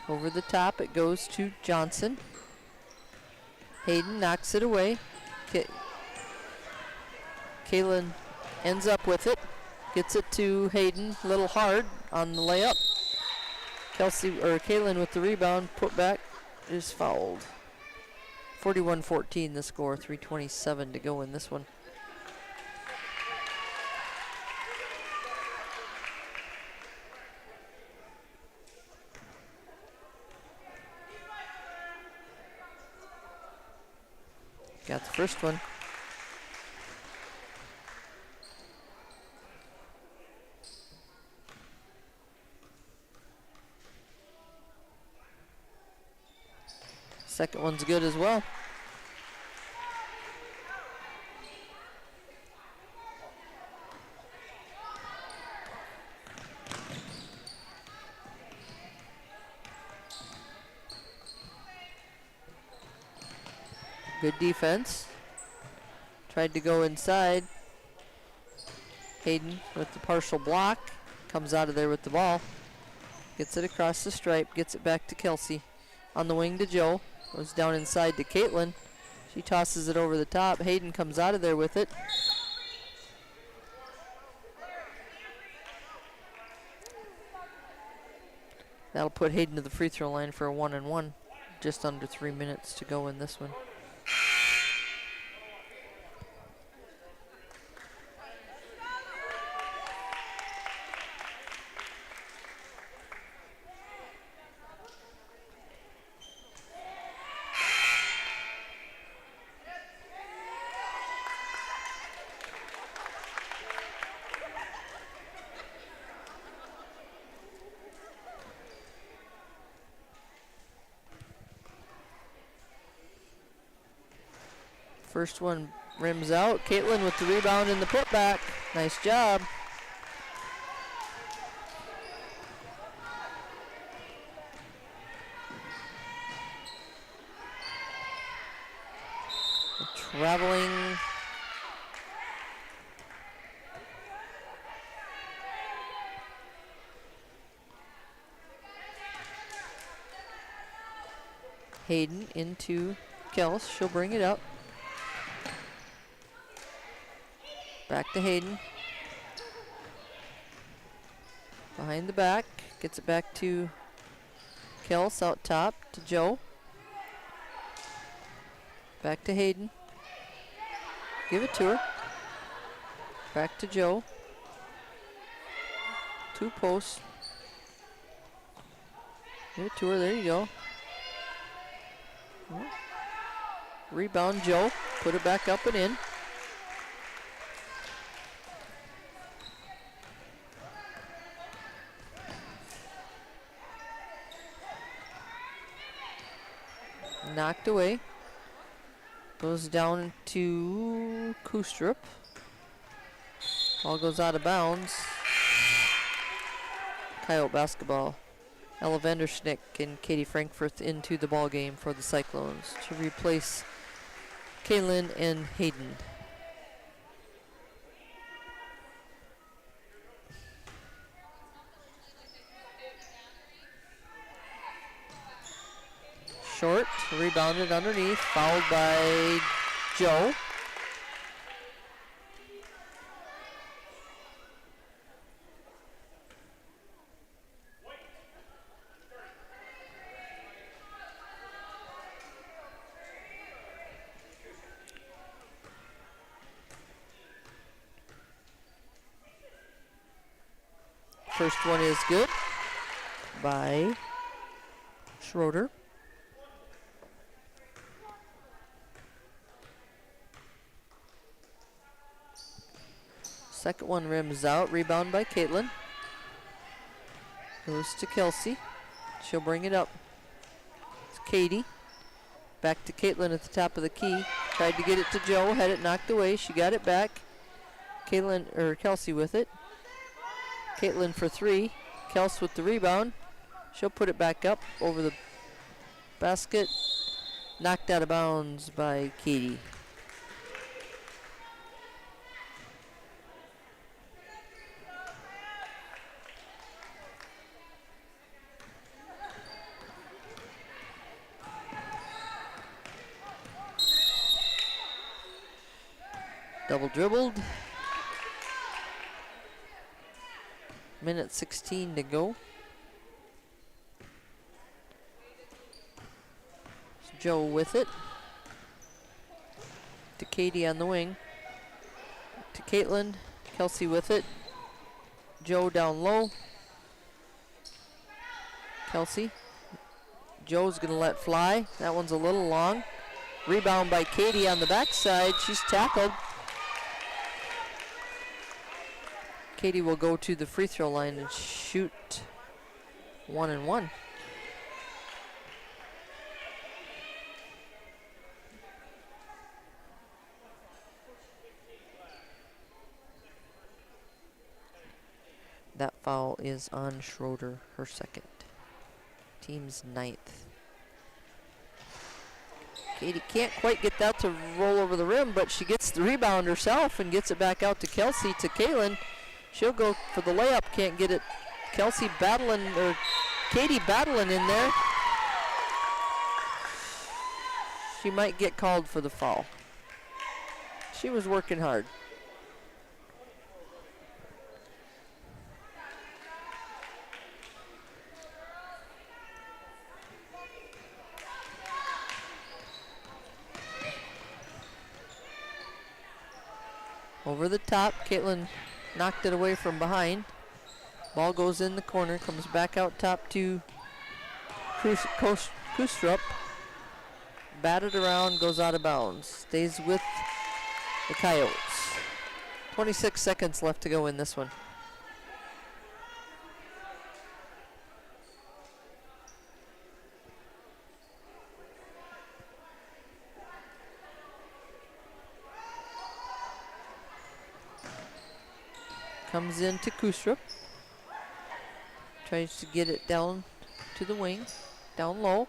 Over the top, it goes to Johnson. Hayden knocks it away. Kaylin ends up with it. Gets it to Hayden, a little hard on the layup. Kaylin with the rebound, put back, is fouled. 41-14 the score, 3:27 to go in this one. Got the first one. Second one's good as well. Good defense. Tried to go inside. Hayden with the partial block. Comes out of there with the ball. Gets it across the stripe. Gets it back to Kelsey. On the wing to Joe. Goes down inside to Caitlin. She tosses it over the top. Hayden comes out of there with it. That'll put Hayden to the free throw line for a 1-and-1. Just under 3 minutes to go in this one. First one rims out. Caitlin with the rebound and the putback. Nice job. Traveling. Hayden into Kels. She'll bring it up. Back to Hayden. Behind the back. Gets it back to Kels out top to Joe. Back to Hayden. Give it to her. Back to Joe. 2 posts. Give it to her. There you go. Rebound Joe. Put it back up and in. Knocked away. Goes down to Kustrup. Ball goes out of bounds. Coyote basketball. Ella Vanderschnick and Katie Frankfurt into the ball game for the Cyclones to replace Kaylin and Hayden. Short, rebounded underneath, fouled by Joe. First one is good by Schroeder. Second one rims out, rebound by Caitlin. Goes to Kelsey. She'll bring it up. It's Katie. Back to Caitlin at the top of the key. Tried to get it to Joe, had it knocked away. She got it back. Kelsey with it. Caitlin for 3. Kels with the rebound. She'll put it back up over the basket. Knocked out of bounds by Katie. Double dribbled. Minute 16 to go. It's Joe with it. To Katie on the wing. To Caitlin. Kelsey with it. Joe down low. Kelsey. Joe's going to let fly. That one's a little long. Rebound by Katie on the backside. She's tackled. Katie will go to the free throw line and shoot 1-and-1. That foul is on Schroeder, her second. Team's 9th. Katie can't quite get that to roll over the rim, but she gets the rebound herself and gets it back out to Kelsey, to Kaylin. She'll go for the layup, can't get it. Kelsey battling, or Katie battling in there. She might get called for the foul. She was working hard. Over the top, Caitlin knocked it away from behind. Ball goes in the corner, comes back out top to Kustrup. Batted around, goes out of bounds. Stays with the Coyotes. 26 seconds left to go in this one. Comes into Kustrup. Tries to get it down to the wing. Down low.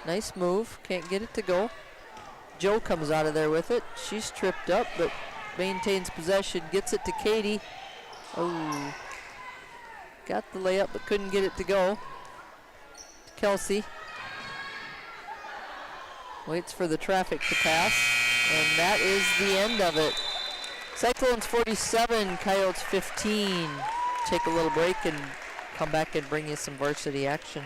Nice move. Can't get it to go. Joe comes out of there with it. She's tripped up, but maintains possession. Gets it to Katie. Oh. Got the layup, but couldn't get it to go. Kelsey. Waits for the traffic to pass. And that is the end of it. Cyclones 47, Coyotes 15. Take a little break and come back and bring you some varsity action.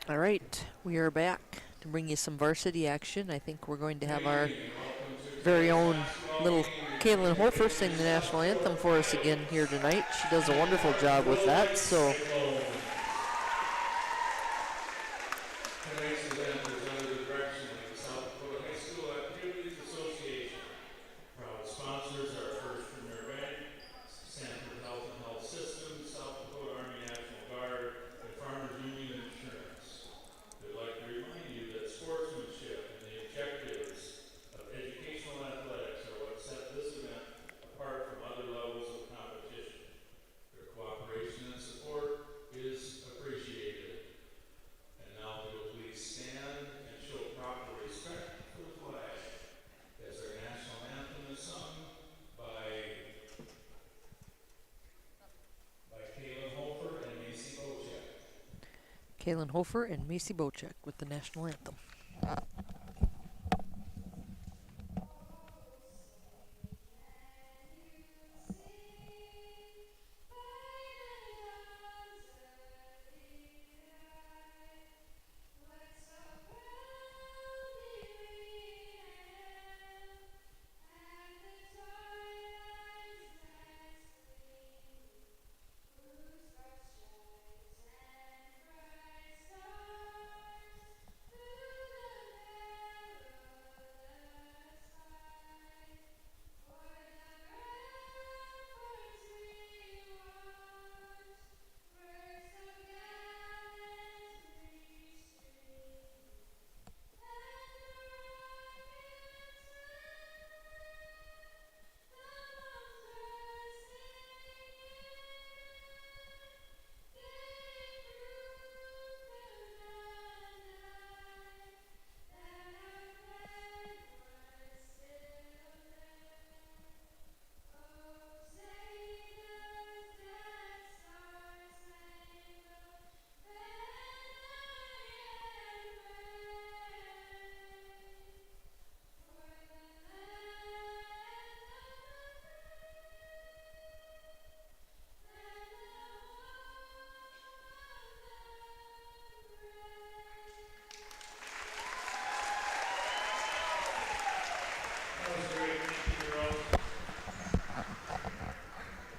All right, we are back to bring you some varsity action. I think we're going to have our very own little Kaylin Hofer sing the national anthem for us again here tonight. She does a wonderful job with that, so Kaylin Hofer and Macy Bocek with the national anthem.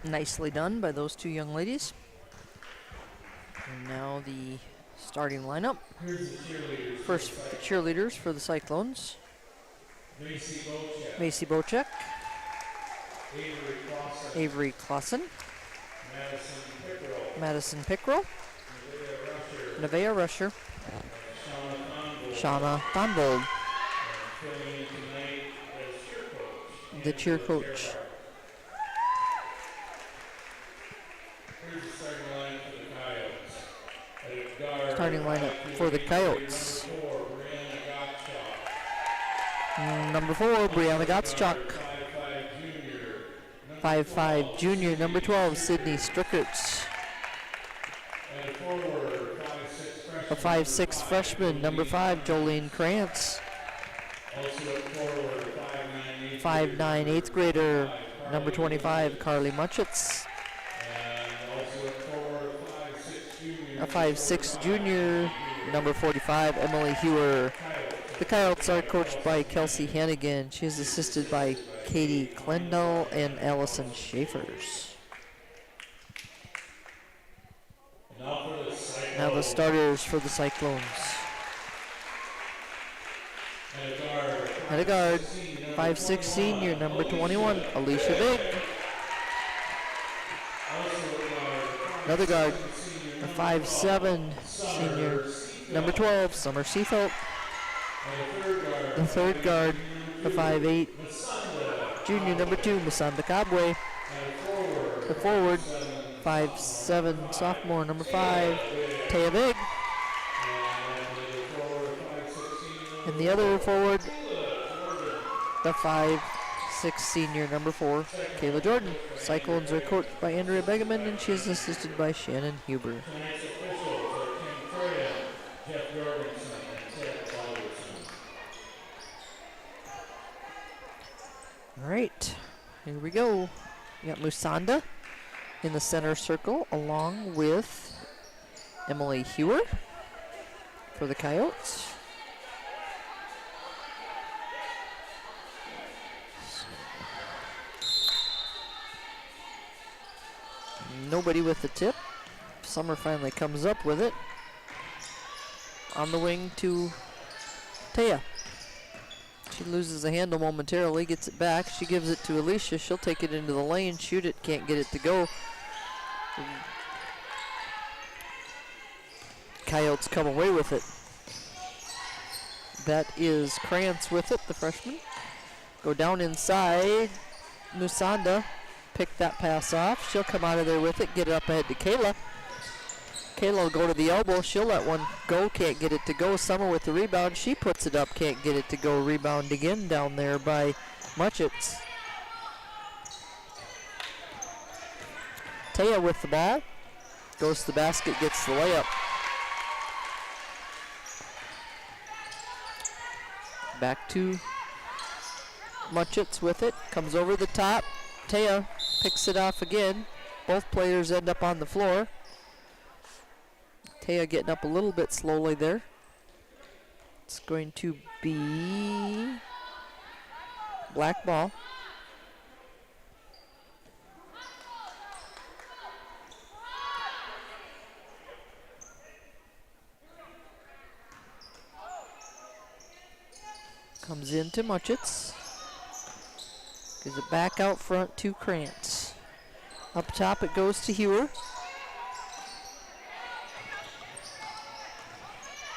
Nicely done by those two young ladies. And now the starting lineup. First, the cheerleaders for the Cyclones. Macy Bocek. Avery Clausen. Madison Pickrell. Nevaeh Rusher. Shauna Thonbold. The cheer coach. Starting lineup for the Coyotes. Number 4, Brianna Gottschalk. 5'5" junior, number 12, Sydney Strickerts. A 5'6" freshman, number 5, Jolene Krantz. 5'9" 8th grader, number 25, Carly Munchitz. A 5'6" junior, number 45, Emily Hewer. The Coyotes are coached by Kelsey Hannigan. She is assisted by Katie Klendall and Allison Schaefers. Now the starters for the Cyclones. At a guard, 5'6" senior, number 21, Alicia Big. Another guard, a 5'7" senior, number 12, Summer Seafelt. The third guard, a 5'8" junior, number 2, Masanda Kabwe. The forward, 5'7" sophomore, number 5, Taya Big. And the other forward, the 5'6" senior, number 4, Kayla Jordan. Cyclones are coached by Andrea Begeman, and she is assisted by Shannon Huber. All right, here we go. We got Musanda in the center circle along with Emily Hewer. for the Coyotes. Nobody with the tip. Summer finally comes up with it. On the wing to Taya. She loses the handle momentarily, gets it back. She gives it to Alicia. She'll take it into the lane, shoot it, can't get it to go. Coyotes come away with it. That is Krantz with it, the freshman. Go down inside. Musanda pick that pass off. She'll come out of there with it, get it up ahead to Kayla. Kayla will go to the elbow. She'll let one go, can't get it to go. Summer with the rebound. She puts it up, can't get it to go. Rebound again down there by Muchitz. Taya with the ball. Goes to the basket, gets the layup. Back to Muchitz with it. Comes over the top. Taya picks it off again. Both players end up on the floor. Taya getting up a little bit slowly there. It's going to be black ball. Comes into Muchitz. Gives it back out front to Krantz. Up top it goes to Hewer.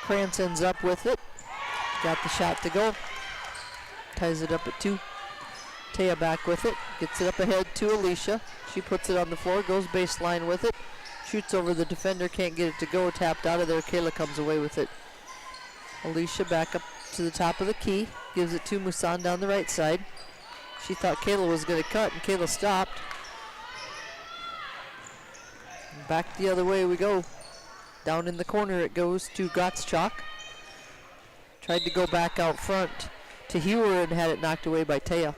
Krantz ends up with it. Got the shot to go. Ties it up at 2. Taya back with it. Gets it up ahead to Alicia. She puts it on the floor, goes baseline with it. Shoots over the defender, can't get it to go. Tapped out of there. Kayla comes away with it. Alicia back up to the top of the key. Gives it to Musan down the right side. She thought Kayla was going to cut, and Kayla stopped. Back the other way we go. Down in the corner it goes to Gottschalk. Tried to go back out front to Hewer and had it knocked away by Taya.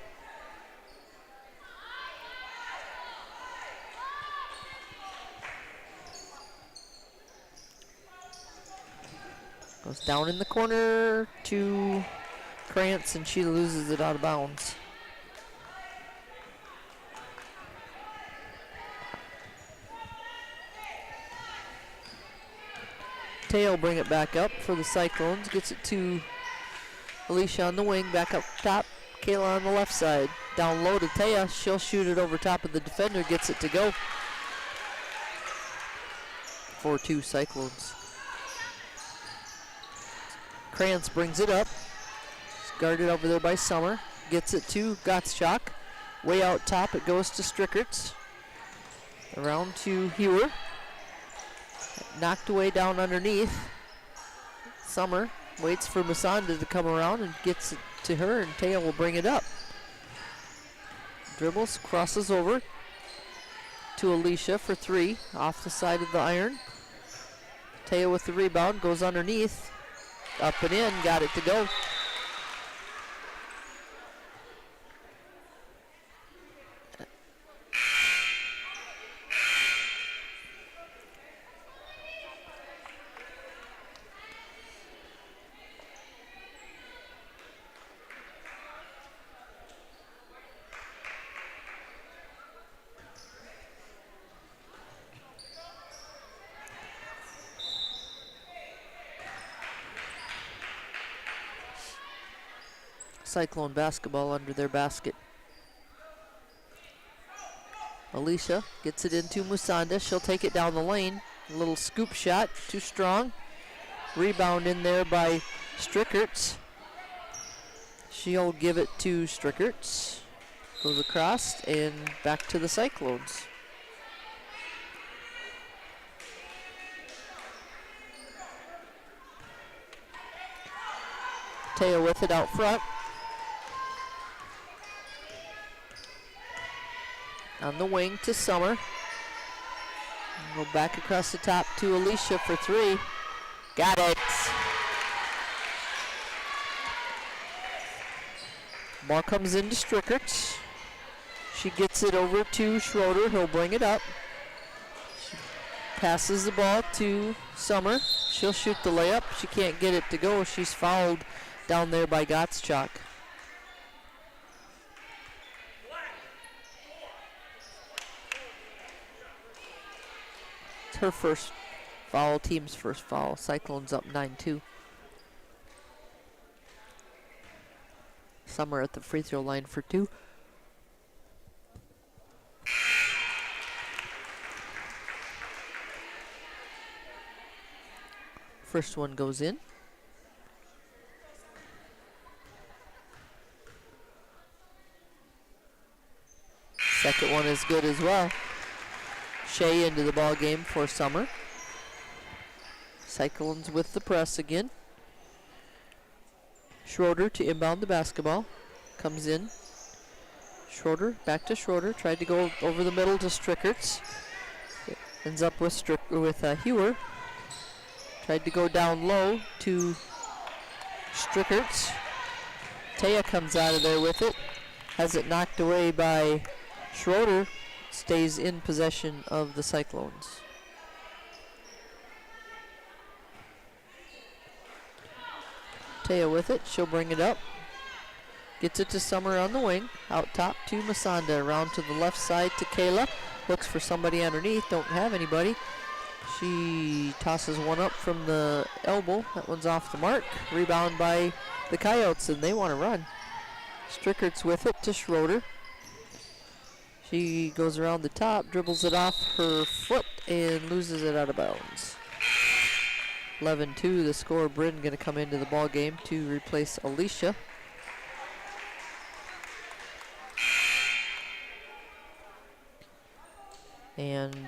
Goes down in the corner to Krantz, and she loses it out of bounds. Taya will bring it back up for the Cyclones. Gets it to Alicia on the wing. Back up top. Kayla on the left side. Down low to Taya. She'll shoot it over top of the defender. Gets it to go. 4-2 Cyclones. Krantz brings it up. It's guarded over there by Summer. Gets it to Gottschalk. Way out top it goes to Strickerts. Around to Hewer. Knocked away down underneath. Summer waits for Musanda to come around and gets it to her, and Taya will bring it up. Dribbles, crosses over to Alicia for 3 off the side of the iron. Taya with the rebound, goes underneath, up and in, got it to go. Cyclone basketball under their basket. Alicia gets it into Musanda. She'll take it down the lane. A little scoop shot, too strong. Rebound in there by Strickerts. She'll give it to Strickerts. Goes across and back to the Cyclones. Taya with it out front. On the wing to Summer. Go back across the top to Alicia for 3. Got it. Ball comes into Strickerts. She gets it over to Schroeder. He'll bring it up. She passes the ball to Summer. She'll shoot the layup. She can't get it to go. She's fouled down there by Gottschalk. It's her first foul, team's first foul. Cyclones up 9-2. Summer at the free throw line for 2. First one goes in. Second one is good as well. Shea into the ball game for Summer. Cyclones with the press again. Schroeder to inbound the basketball. Comes in. Schroeder, back to Schroeder. Tried to go over the middle to Strickerts. Ends up with Hewer. Tried to go down low to Strickerts. Taya comes out of there with it. Has it knocked away by Schroeder. Stays in possession of the Cyclones. Taya with it. She'll bring it up. Gets it to Summer on the wing. Out top to Masanda. Around to the left side to Kayla. Looks for somebody underneath. Don't have anybody. She tosses one up from the elbow. That one's off the mark. Rebound by the Coyotes, and they want to run. Strickerts with it to Schroeder. She goes around the top, dribbles it off her foot, and loses it out of bounds. 11-2, the score. Bryn going to come into the ball game to replace Alicia. And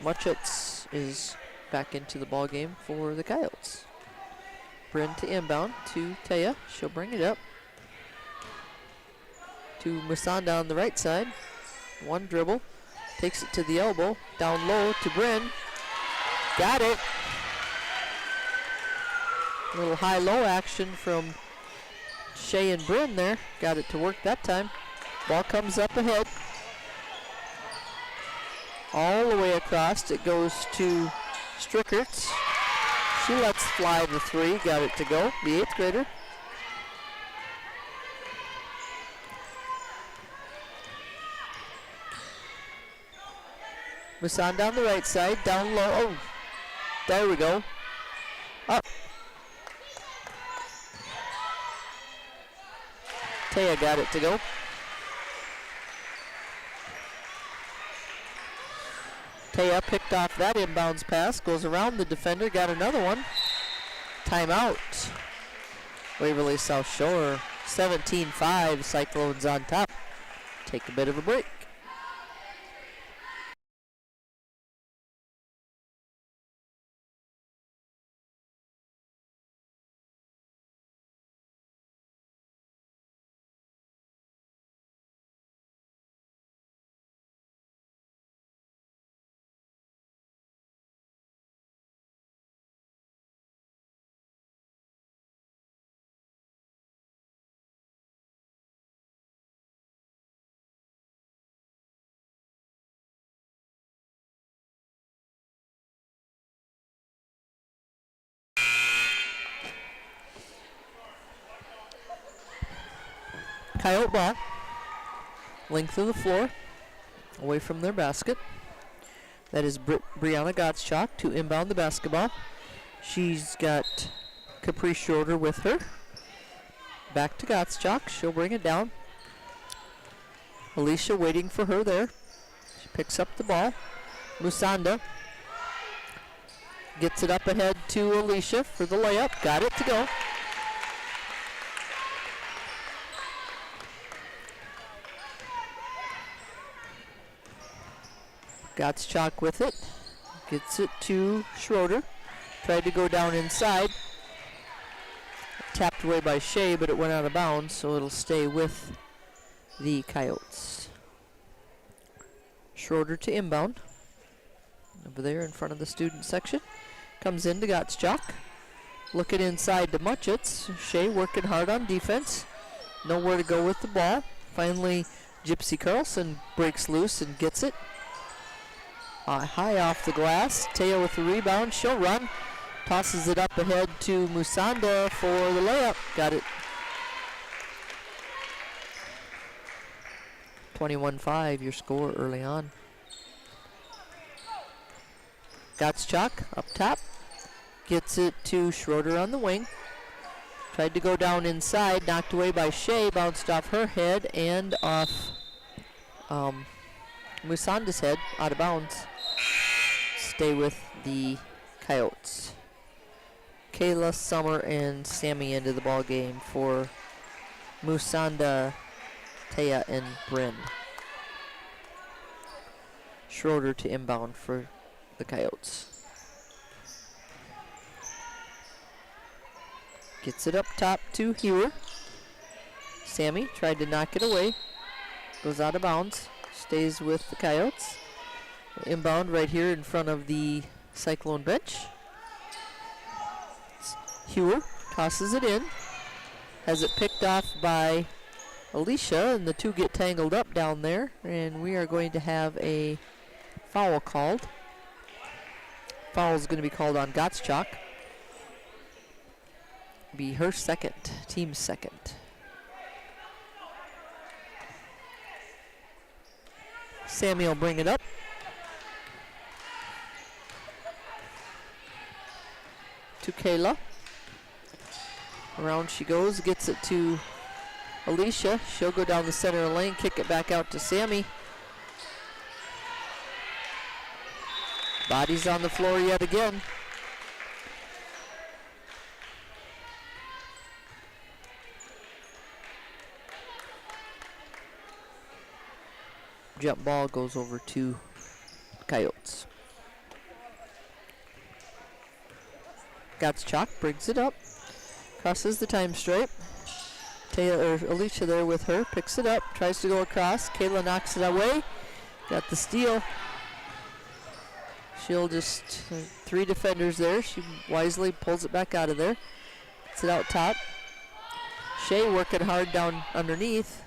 Muchets is back into the ball game for the Coyotes. Bryn to inbound to Taya. She'll bring it up to Musanda on the right side. One dribble. Takes it to the elbow. Down low to Bryn. Got it. A little high-low action from Shea and Bryn there. Got it to work that time. Ball comes up ahead. All the way across, it goes to Strickerts. She lets fly the three, got it to go, the 8th grader. Musan down the right side, down low, oh, there we go. Up. Taya got it to go. Taya picked off that inbounds pass, goes around the defender, got another one. Timeout. Waverly-South Shore, 17-5, Cyclones on top. Take a bit of a break. Coyote ball, length of the floor, away from their basket. That is Brianna Gottschalk to inbound the basketball. She's got Capri Schroeder with her. Back to Gottschalk, she'll bring it down. Alicia waiting for her there. She picks up the ball. Musanda gets it up ahead to Alicia for the layup, got it to go. Gottschalk with it. Gets it to Schroeder. Tried to go down inside. Tapped away by Shea, but it went out of bounds, so it'll stay with the Coyotes. Schroeder to inbound. Over there in front of the student section. Comes in to Gottschalk. Looking inside to Muchets. Shea working hard on defense. Nowhere to go with the ball. Finally, Gypsy Carlson breaks loose and gets it. High off the glass. Taya with the rebound. She'll run. Tosses it up ahead to Musanda for the layup. Got it. 21-5, your score early on. Gottschalk up top. Gets it to Schroeder on the wing. Tried to go down inside. Knocked away by Shea. Bounced off her head and off Musanda's head. Out of bounds. Stay with the Coyotes. Kayla, Summer, and Sammy into the ball game for Musanda, Taya, and Bryn. Schroeder to inbound for the Coyotes. Gets it up top to Hewer. Sammy tried to knock it away. Goes out of bounds. Stays with the Coyotes. Inbound right here in front of the Cyclone bench. Hewer tosses it in. Has it picked off by Alicia, and the two get tangled up down there, and we are going to have a foul called. Foul is going to be called on Gottschalk. Be her second, team's second. Sammy will bring it up. To Kayla. Around she goes, gets it to Alicia. She'll go down the center of the lane, kick it back out to Sammy. Bodies on the floor yet again. Jump ball goes over to Coyotes. Gottschalk brings it up. Crosses the time stripe. Alicia there with her. Picks it up. Tries to go across. Kayla knocks it away. Got the steal. She'll just, three defenders there. She wisely pulls it back out of there. Gets it out top. Shea working hard down underneath.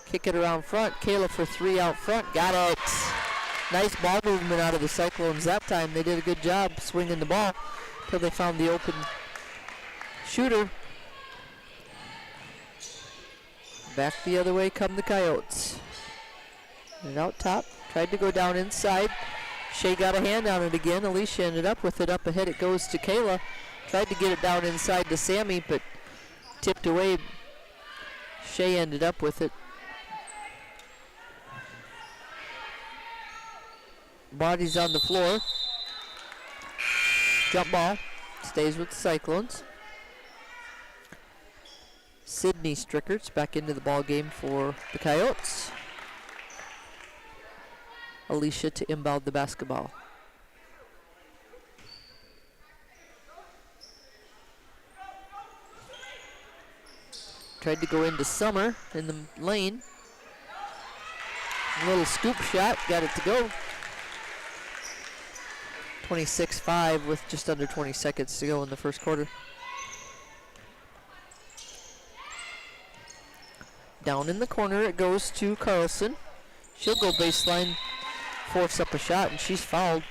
Kick it around front. Kayla for three out front. Got it. Nice ball movement out of the Cyclones that time. They did a good job swinging the ball until they found the open shooter. Back the other way come the Coyotes. And out top. Tried to go down inside. Shea got a hand on it again. Alicia ended up with it. Up ahead it goes to Kayla. Tried to get it down inside to Sammy, but tipped away. Shea ended up with it. Bodies on the floor. Jump ball. Stays with the Cyclones. Sydney Strickerts back into the ball game for the Coyotes. Alicia to inbound the basketball. Tried to go into Summer in the lane. A little scoop shot, got it to go. 26-5 with just under 20 seconds to go in the first quarter. Down in the corner it goes to Carlson. She'll go baseline, force up a shot, and she's fouled.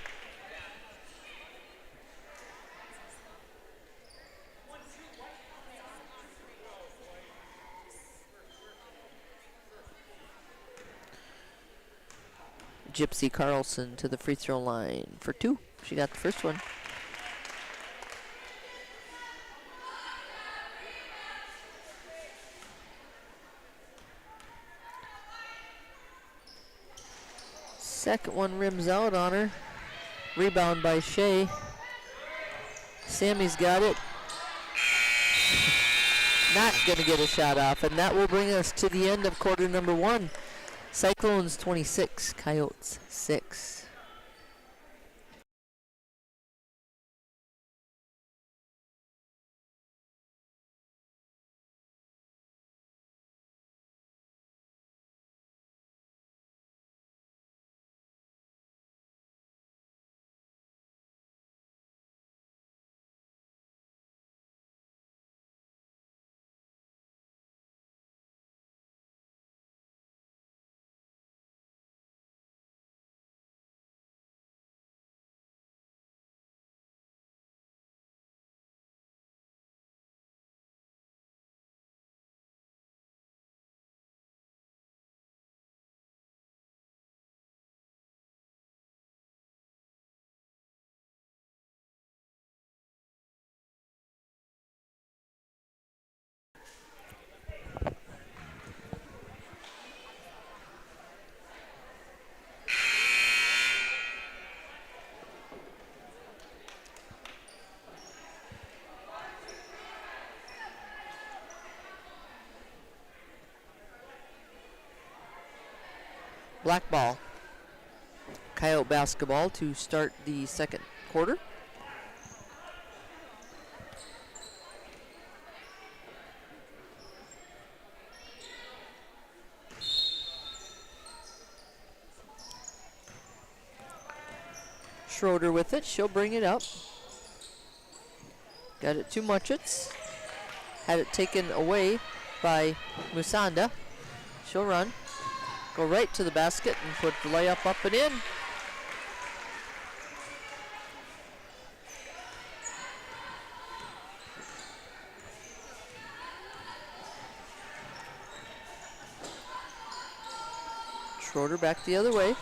Gypsy Carlson to the free throw line for two. She got the first one. Second one rims out on her. Rebound by Shea. Sammy's got it. Not going to get a shot off, and that will bring us to the end of quarter number one. Cyclones 26, Coyotes 6. Black ball. Coyote basketball to start the second quarter. Schroeder with it. She'll bring it up. Got it to Muchitz. Had it taken away by Musanda. She'll run. Go right to the basket and put the layup up and in. Schroeder back the other way.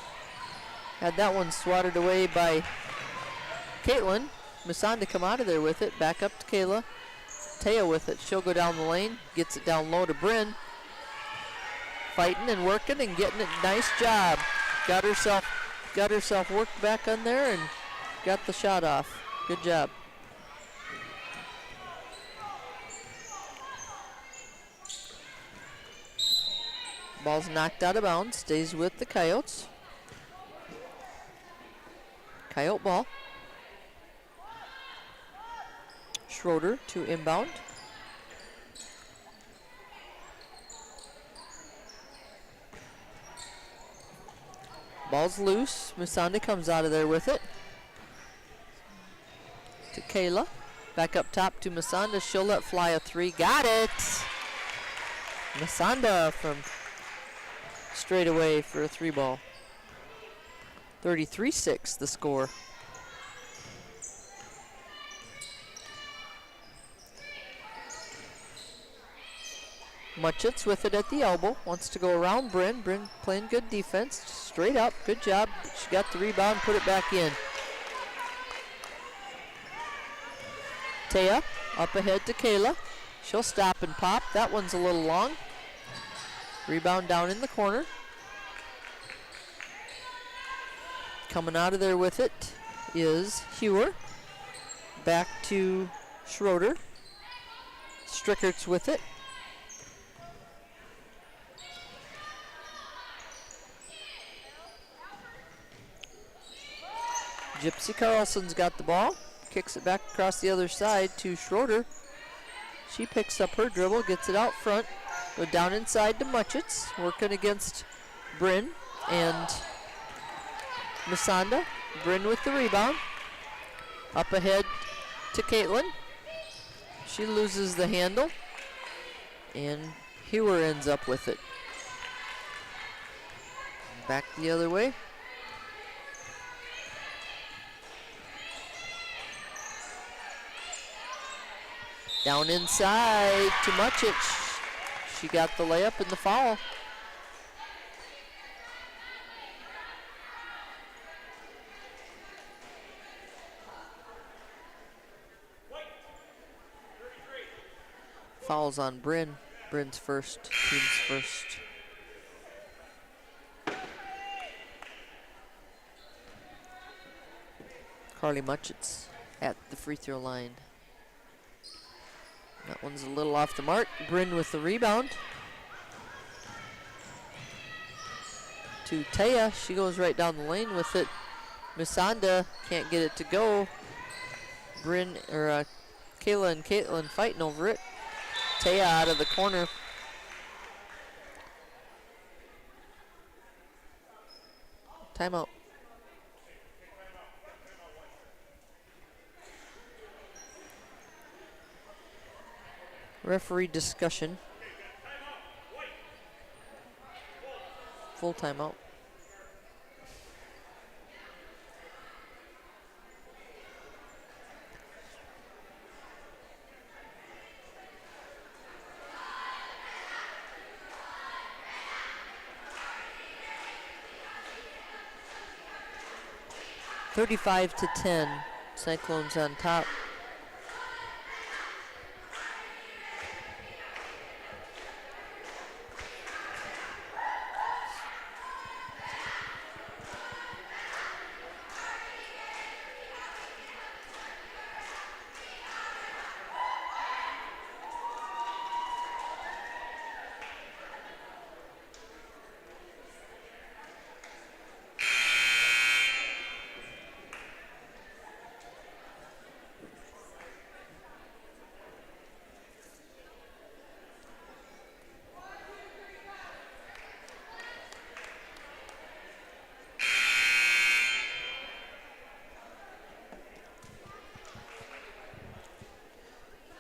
Had that one swatted away by Caitlin. Musanda come out of there with it. Back up to Kayla. Taya with it. She'll go down the lane. Gets it down low to Bryn. Fighting and working and getting it. Nice job. Got herself worked back on there and got the shot off. Good job. Ball's knocked out of bounds. Stays with the Coyotes. Coyote ball. Schroeder to inbound. Ball's loose. Musanda comes out of there with it. To Kayla. Back up top to Musanda. She'll let fly a three. Got it! Musanda from straight away for a three ball. 33-6 the score. Muchitz with it at the elbow. Wants to go around Bryn. Bryn playing good defense. Straight up. Good job. She got the rebound. Put it back in. Taya up ahead to Kayla. She'll stop and pop. That one's a little long. Rebound down in the corner. Coming out of there with it is Hewer. Back to Schroeder. Strickert's with it. Gypsy Carlson's got the ball. Kicks it back across the other side to Schroeder. She picks up her dribble, gets it out front. Go down inside to Muchitz, working against Bryn and Musanda. Bryn with the rebound. Up ahead to Caitlin. She loses the handle. And Hewer ends up with it. Back the other way. Down inside to Muchitz. She got the layup and the foul. Fouls on Bryn. Bryn's first, team's first. Carly Muchitz at the free throw line. That one's a little off the mark. Bryn with the rebound. To Taya. She goes right down the lane with it. Musanda can't get it to go. Bryn, or Kayla and Caitlin fighting over it. Taya out of the corner. Timeout. Referee discussion. Full timeout. (35-10). Cyclones on top.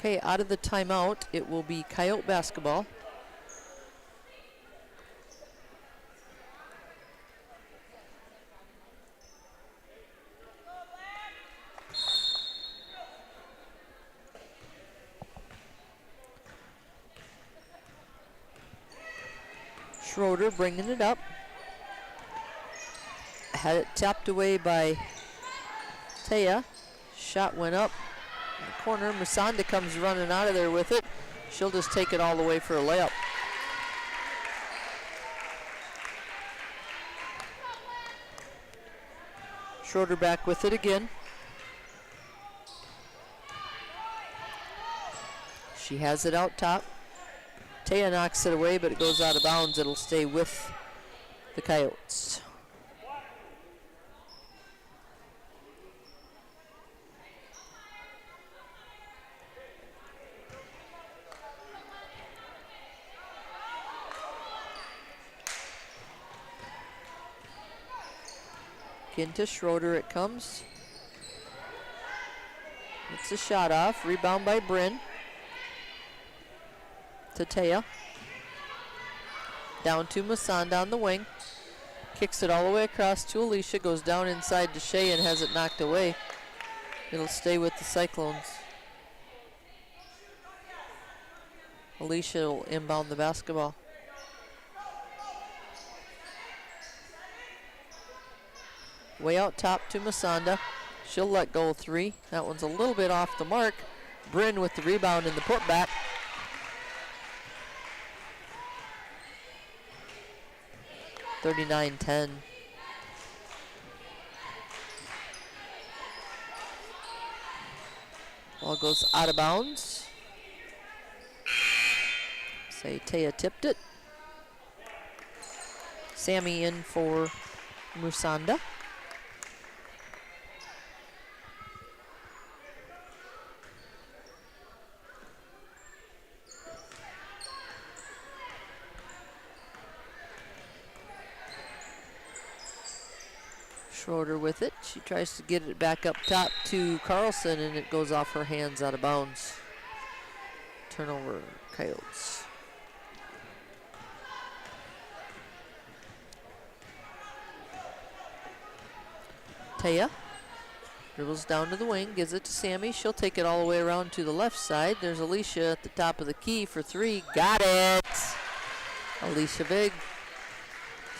Okay, out of the timeout, it will be Coyote basketball. Schroeder bringing it up. Had it tapped away by Taya. Shot went up in the corner. Musonda comes running out of there with it. She'll just take it all the way for a layup. Schroeder back with it again. She has it out top. Taya knocks it away, but it goes out of bounds. It'll stay with the Coyotes. Again to Schroeder it comes. It's a shot off. Rebound by Bryn. To Taya. Down to Musonda on the wing. Kicks it all the way across to Alicia. Goes down inside to Shea and has it knocked away. It'll stay with the Cyclones. Alicia will inbound the basketball. Way out top to Musonda. She'll let go three. That one's a little bit off the mark. Bryn with the rebound and the putback. (39-10). Ball goes out of bounds. Say Taya tipped it. Sammy in for Musonda. Schroeder with it. She tries to get it back up top to Carlson, and it goes off her hands out of bounds. Turnover, Coyotes. Taya dribbles down to the wing, gives it to Sammy. She'll take it all the way around to the left side. There's Alicia at the top of the key for three. Got it! Alicia Big.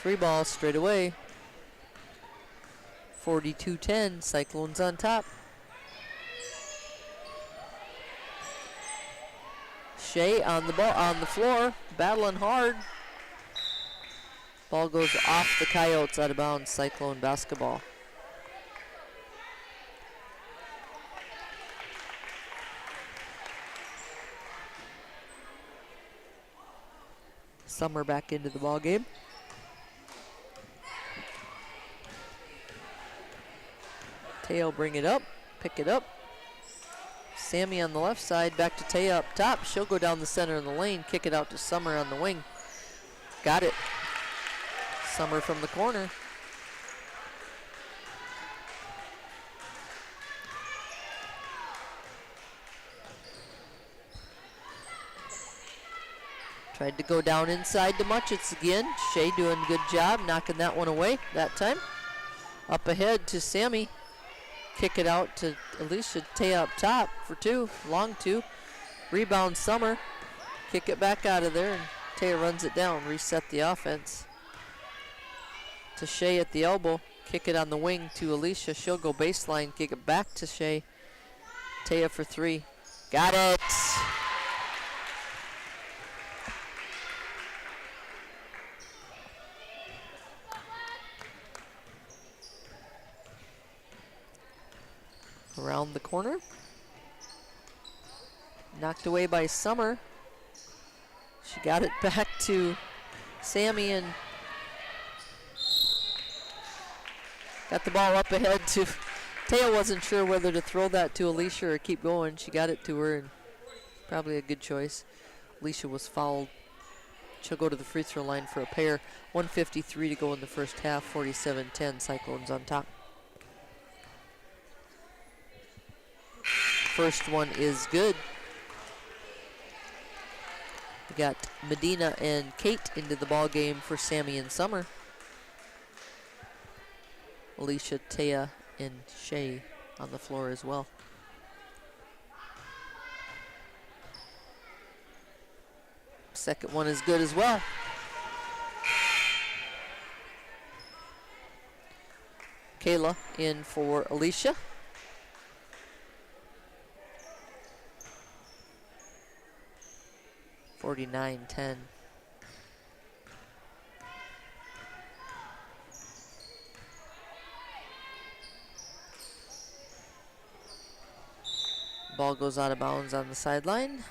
Three ball straight away. 42-10, Cyclones on top. Shea on the ball, on the floor, battling hard. Ball goes off the Coyotes, out of bounds. Cyclone basketball. Summer back into the ball game. Taya will bring it up, pick it up. Sammy on the left side, back to Taya up top. She'll go down the center of the lane, kick it out to Summer on the wing. Got it. Summer from the corner. Tried to go down inside to Muchitz again. Shea doing a good job, knocking that one away that time. Up ahead to Sammy. Kick it out to Alicia. Taya up top for two, long two. Rebound Summer. Kick it back out of there, and Taya runs it down, reset the offense. To Shea at the elbow. Kick it on the wing to Alicia. She'll go baseline, kick it back to Shea. Taya for three. Got it! Around the corner. Knocked away by Summer. She got it back to Sammy and got the ball up ahead to Taya. Wasn't sure whether to throw that to Alicia or keep going. She got it to her, and probably a good choice. Alicia was fouled. She'll go to the free throw line for a pair. 1:53 to go in the first half. 47-10, Cyclones on top. First one is good. We got Medina and Kate into the ball game for Sammy and Summer. Alicia, Taya, and Shay on the floor as well. Second one is good as well. Kayla in for Alicia. (49-10). Ball goes out of bounds on the sideline.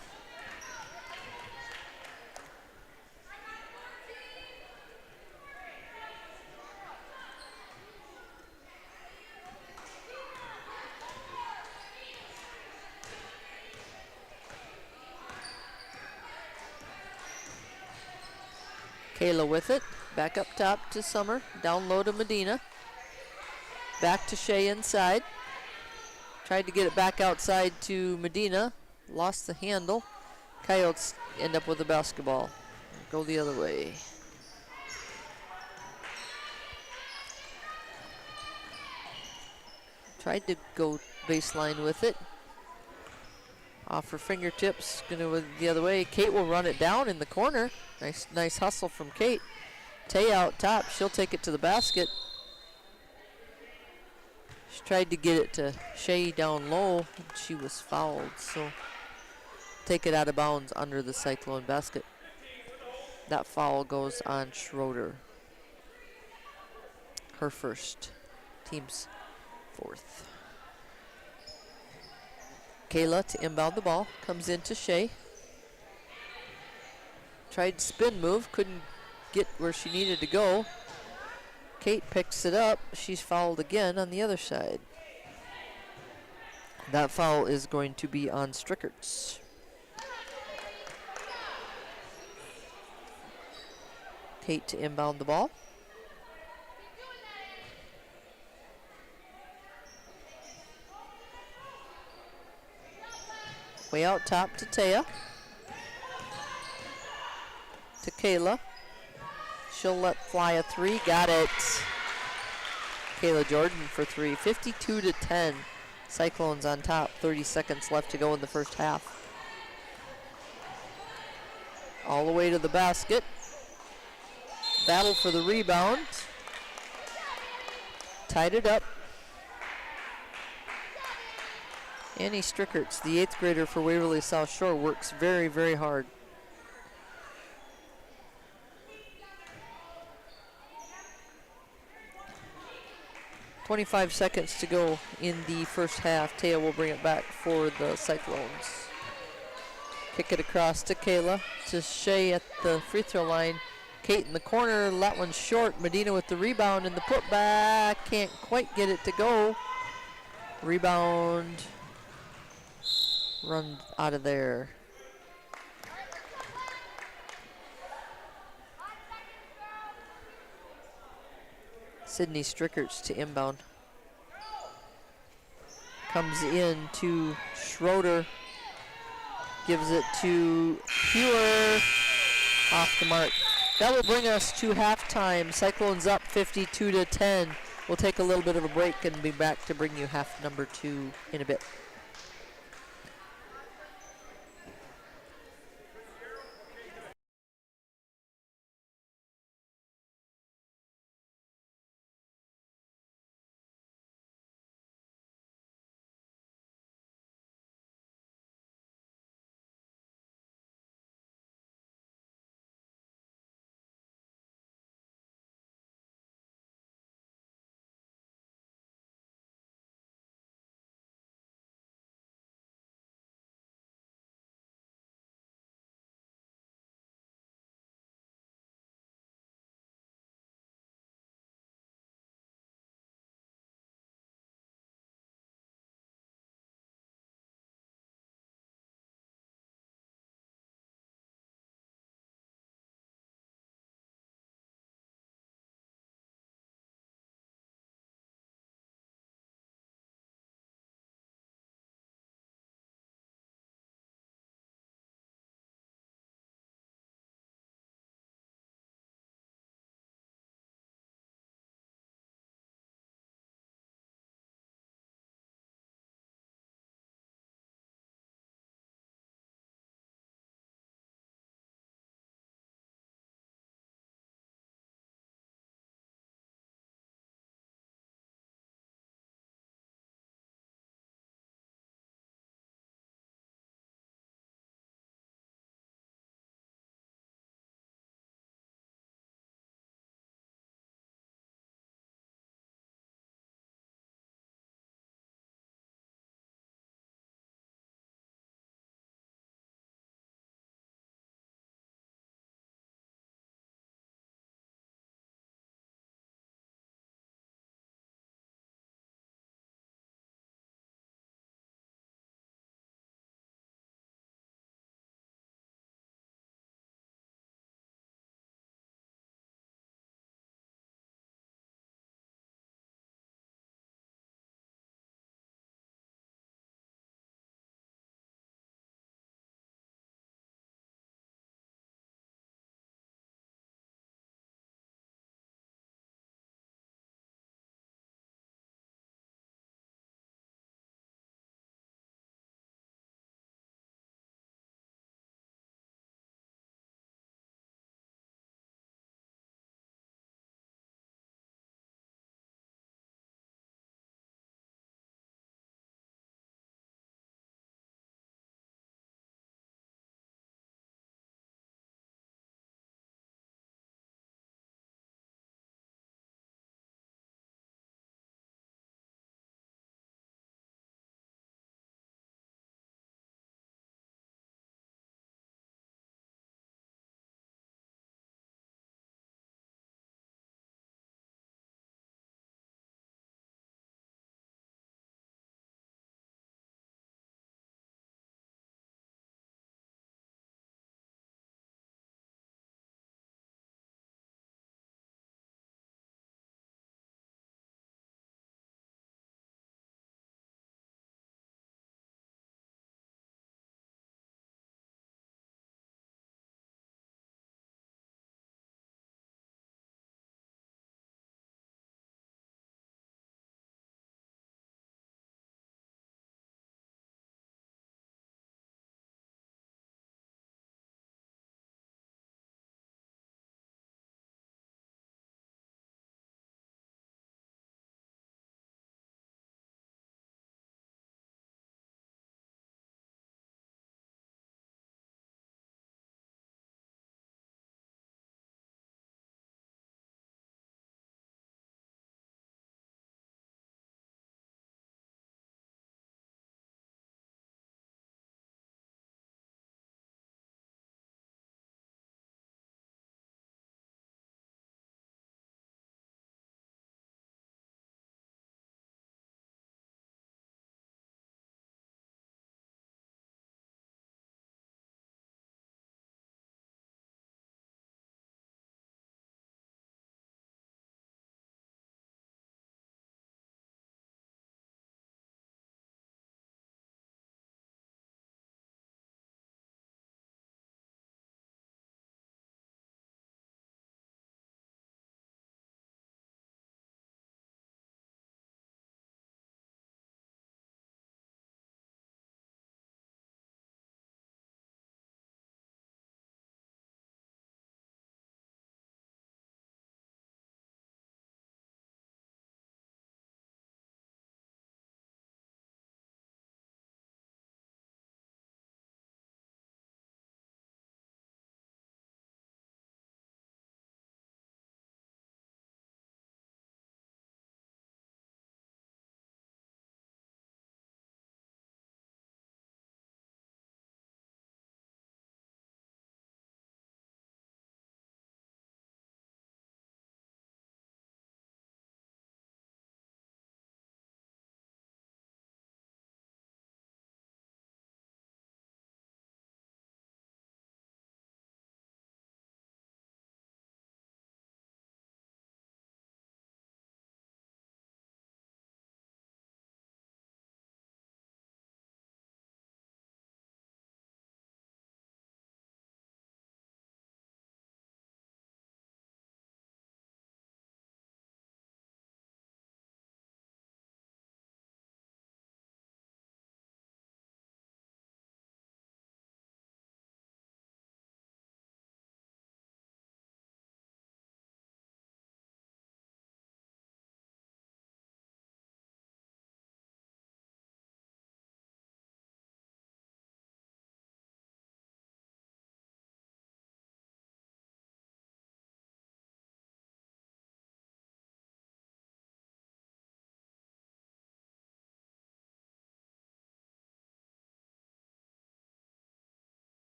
Kayla with it. Back up top to Summer. Down low to Medina. Back to Shea inside. Tried to get it back outside to Medina. Lost the handle. Coyotes end up with the basketball. Go the other way. Tried to go baseline with it. Off her fingertips. Gonna go the other way. Kate will run it down in the corner. Nice hustle from Kate. Tay out top. She'll take it to the basket. She tried to get it to Shea down low. And she was fouled. So take it out of bounds under the Cyclone basket. That foul goes on Schroeder. Her first. Team's fourth. Kayla to inbound the ball. Comes into Shea. Tried spin move. Couldn't get where she needed to go. Kate picks it up. She's fouled again on the other side. That foul is going to be on Strickerts. Kate to inbound the ball. Way out top to Taya. To Kayla. She'll let fly a three. Got it. Kayla Jordan for three. 52-10. Cyclones on top. 30 seconds left to go in the first half. All the way to the basket. Battle for the rebound. Tied it up. Annie Strickerts, the 8th grader for Waverly-South Shore, works very, very hard. .25 seconds to go in the first half. Taya will bring it back for the Cyclones. Kick it across to Kayla, to Shea at the free throw line. Kate in the corner, that one's short. Medina with the rebound and the putback. Can't quite get it to go. Rebound. Run out of there. Sydney Strickerts to inbound. Comes in to Schroeder. Gives it to Hewer. Off the mark. That will bring us to halftime. Cyclones up 52-10. We'll take a little bit of a break and be back to bring you half number 2 in a bit.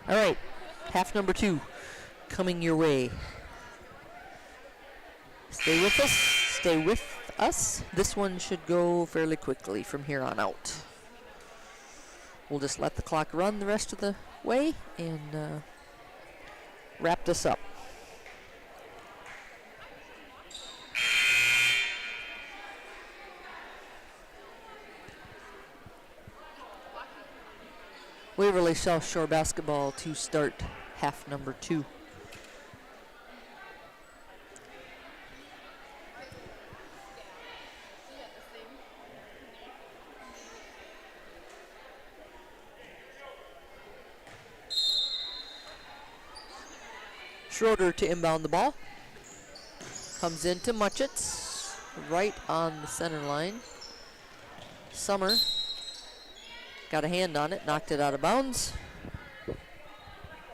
All right, half number 2 coming your way. Stay with us. Stay with us. This one should go fairly quickly from here on out. We'll just let the clock run the rest of the way and wrap this up. Waverly-South Shore basketball to start half number 2. Schroeder to inbound the ball. Comes into Muchitz, right on the center line. Summer got a hand on it, knocked it out of bounds.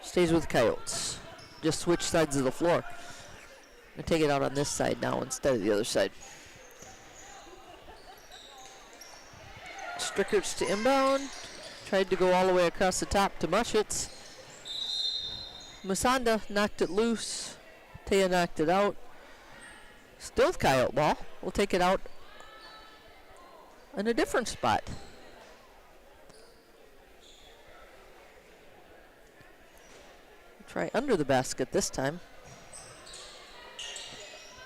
Stays with the Coyotes. Just switch sides of the floor. I'm going to take it out on this side now instead of the other side. Strickerts to inbound. Tried to go all the way across the top to Mushitz. Musanda knocked it loose. Taya knocked it out. Still with Coyote ball. We'll take it out in a different spot. Try under the basket this time.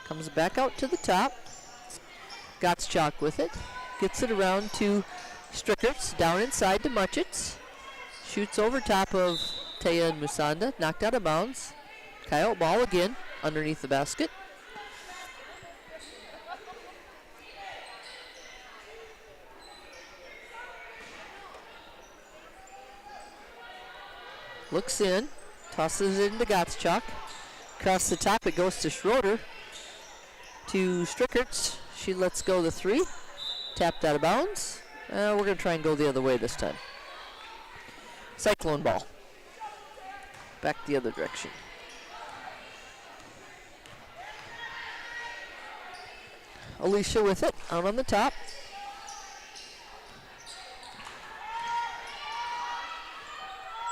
Comes back out to the top. Gottschalk with it. Gets it around to Strickerts. Down inside to Muchitz. Shoots over top of Taya and Musanda. Knocked out of bounds. Coyote ball again underneath the basket. Looks in. Tosses it into Gottschalk. Across the top it goes to Schroeder. To Strickerts. She lets go the 3. Tapped out of bounds. We're going to try and go the other way this time. Cyclone ball. Back the other direction. Alicia with it, out on the top.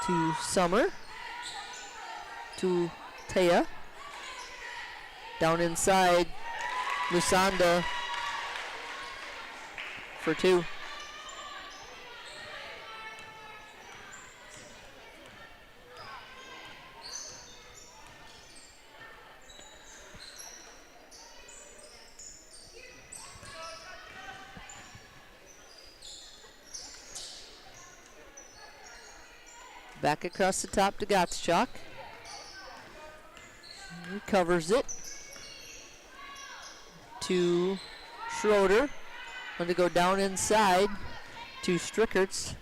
To Summer. To Taya. Down inside, Musanda for 2. Back across the top to Gottschalk. Recovers it to Schroeder. Going to go down inside to Strickerts.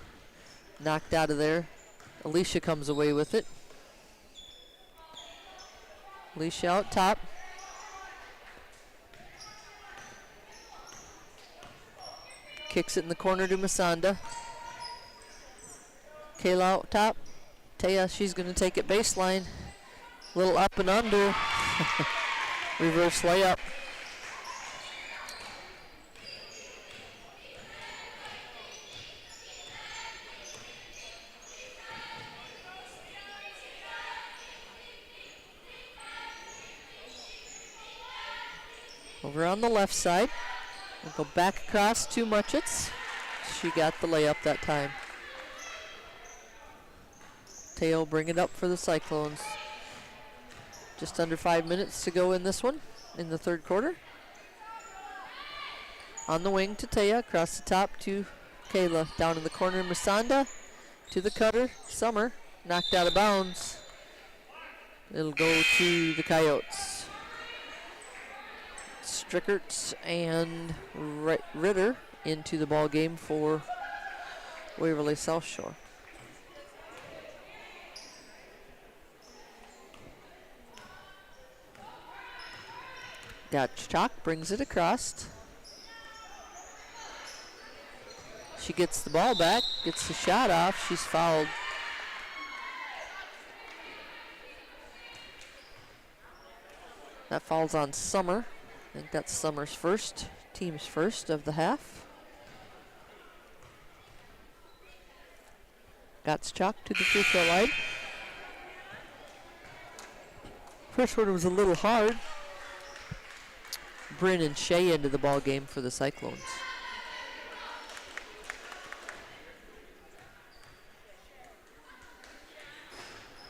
Knocked out of there. Alicia comes away with it. Alicia out top. Kicks it in the corner to Musanda. Kayla out top. Taya, she's going to take it baseline. Little up and under. Reverse layup. Over on the left side. We'll go back across to Muchitz. She got the layup that time. Taya will bring it up for the Cyclones. Just under 5 minutes to go in this one, in the third quarter. On the wing to Taya, across the top to Kayla. Down in the corner, Musanda to the cutter, Summer. Knocked out of bounds. It'll go to the Coyotes. Strickerts and Ritter into the ball game for Waverly South Shore. Gottschalk brings it across. She gets the ball back, gets the shot off. She's fouled. That falls on Summer. I think that's Summer's first, team's first of the half. Gottschalk to the free throw line. First one was a little hard. Bryn and Shea into the ball game for the Cyclones.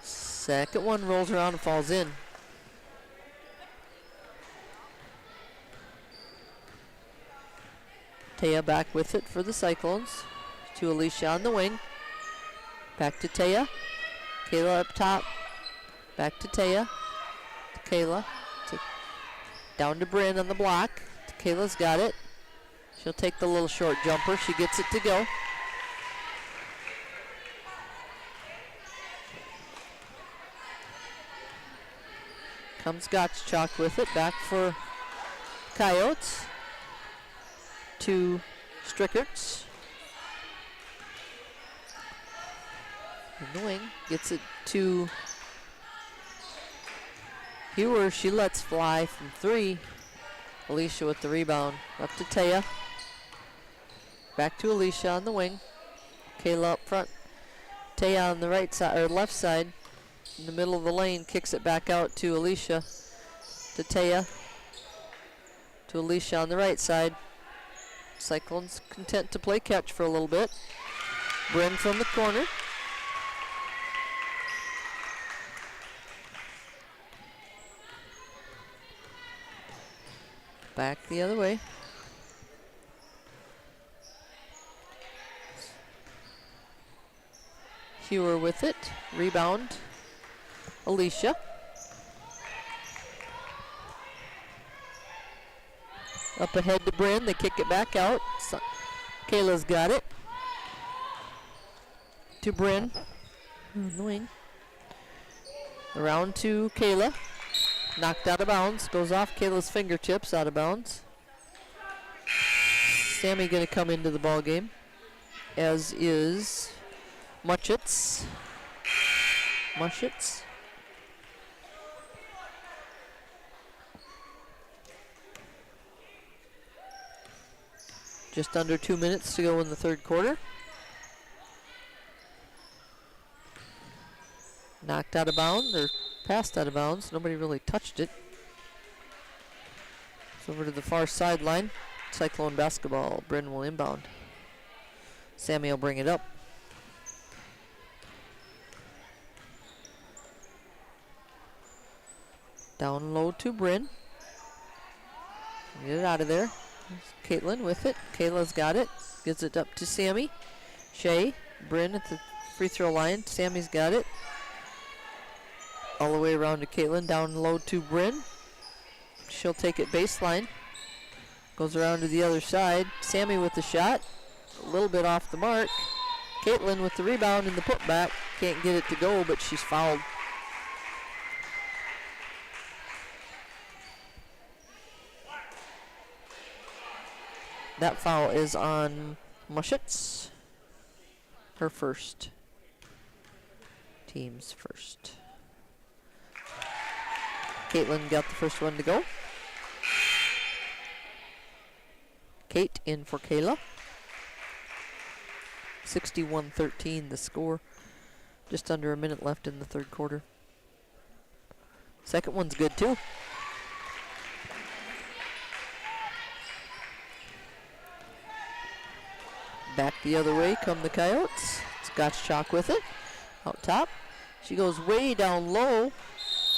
Second one rolls around and falls in. Taya back with it for the Cyclones. To Alicia on the wing. Back to Taya. Kayla up top. Back to Taya. To Kayla. Down to Bryn on the block. Kayla's got it. She'll take the little short jumper. She gets it to go. Comes Gottschalk with it. Back for Coyotes. To Strickerts. In the wing. Gets it to Hewer. She lets fly from 3. Alicia with the rebound. Up to Taya. Back to Alicia on the wing. Kayla up front. Taya on the right side or left side. In the middle of the lane. Kicks it back out to Alicia. To Taya. To Alicia on the right side. Cyclones content to play catch for a little bit. Bryn from the corner. Back the other way. Hewer with it. Rebound. Alicia. Up ahead to Bryn. They kick it back out. So Kayla's got it. To Bryn. On the wing. Around to Kayla. Knocked out of bounds. Goes off Kayla's fingertips, out of bounds. Sammy going to come into the ball game, as is Muschitz. Just under 2 minutes to go in the third quarter. Knocked out of bounds, or passed out of bounds. Nobody really touched it. It's over to the far sideline. Cyclone basketball. Bryn will inbound. Sammy will bring it up. Down low to Bryn. Get it out of there. There's Caitlin with it. Kayla's got it. Gives it up to Sammy. Shea. Bryn at the free throw line. Sammy's got it. All the way around to Caitlin. Down low to Bryn. She'll take it baseline. Goes around to the other side. Sammy with the shot. A little bit off the mark. Caitlin with the rebound and the putback. Can't get it to go, but she's fouled. That foul is on Muschitz. Her first. Team's first. Caitlin got the first one to go. Kate in for Kayla. 61-13 the score. Just under a minute left in the third quarter. Second one's good too. Back the other way come the Coyotes. Gottschalk with it. Out top. She goes way down low.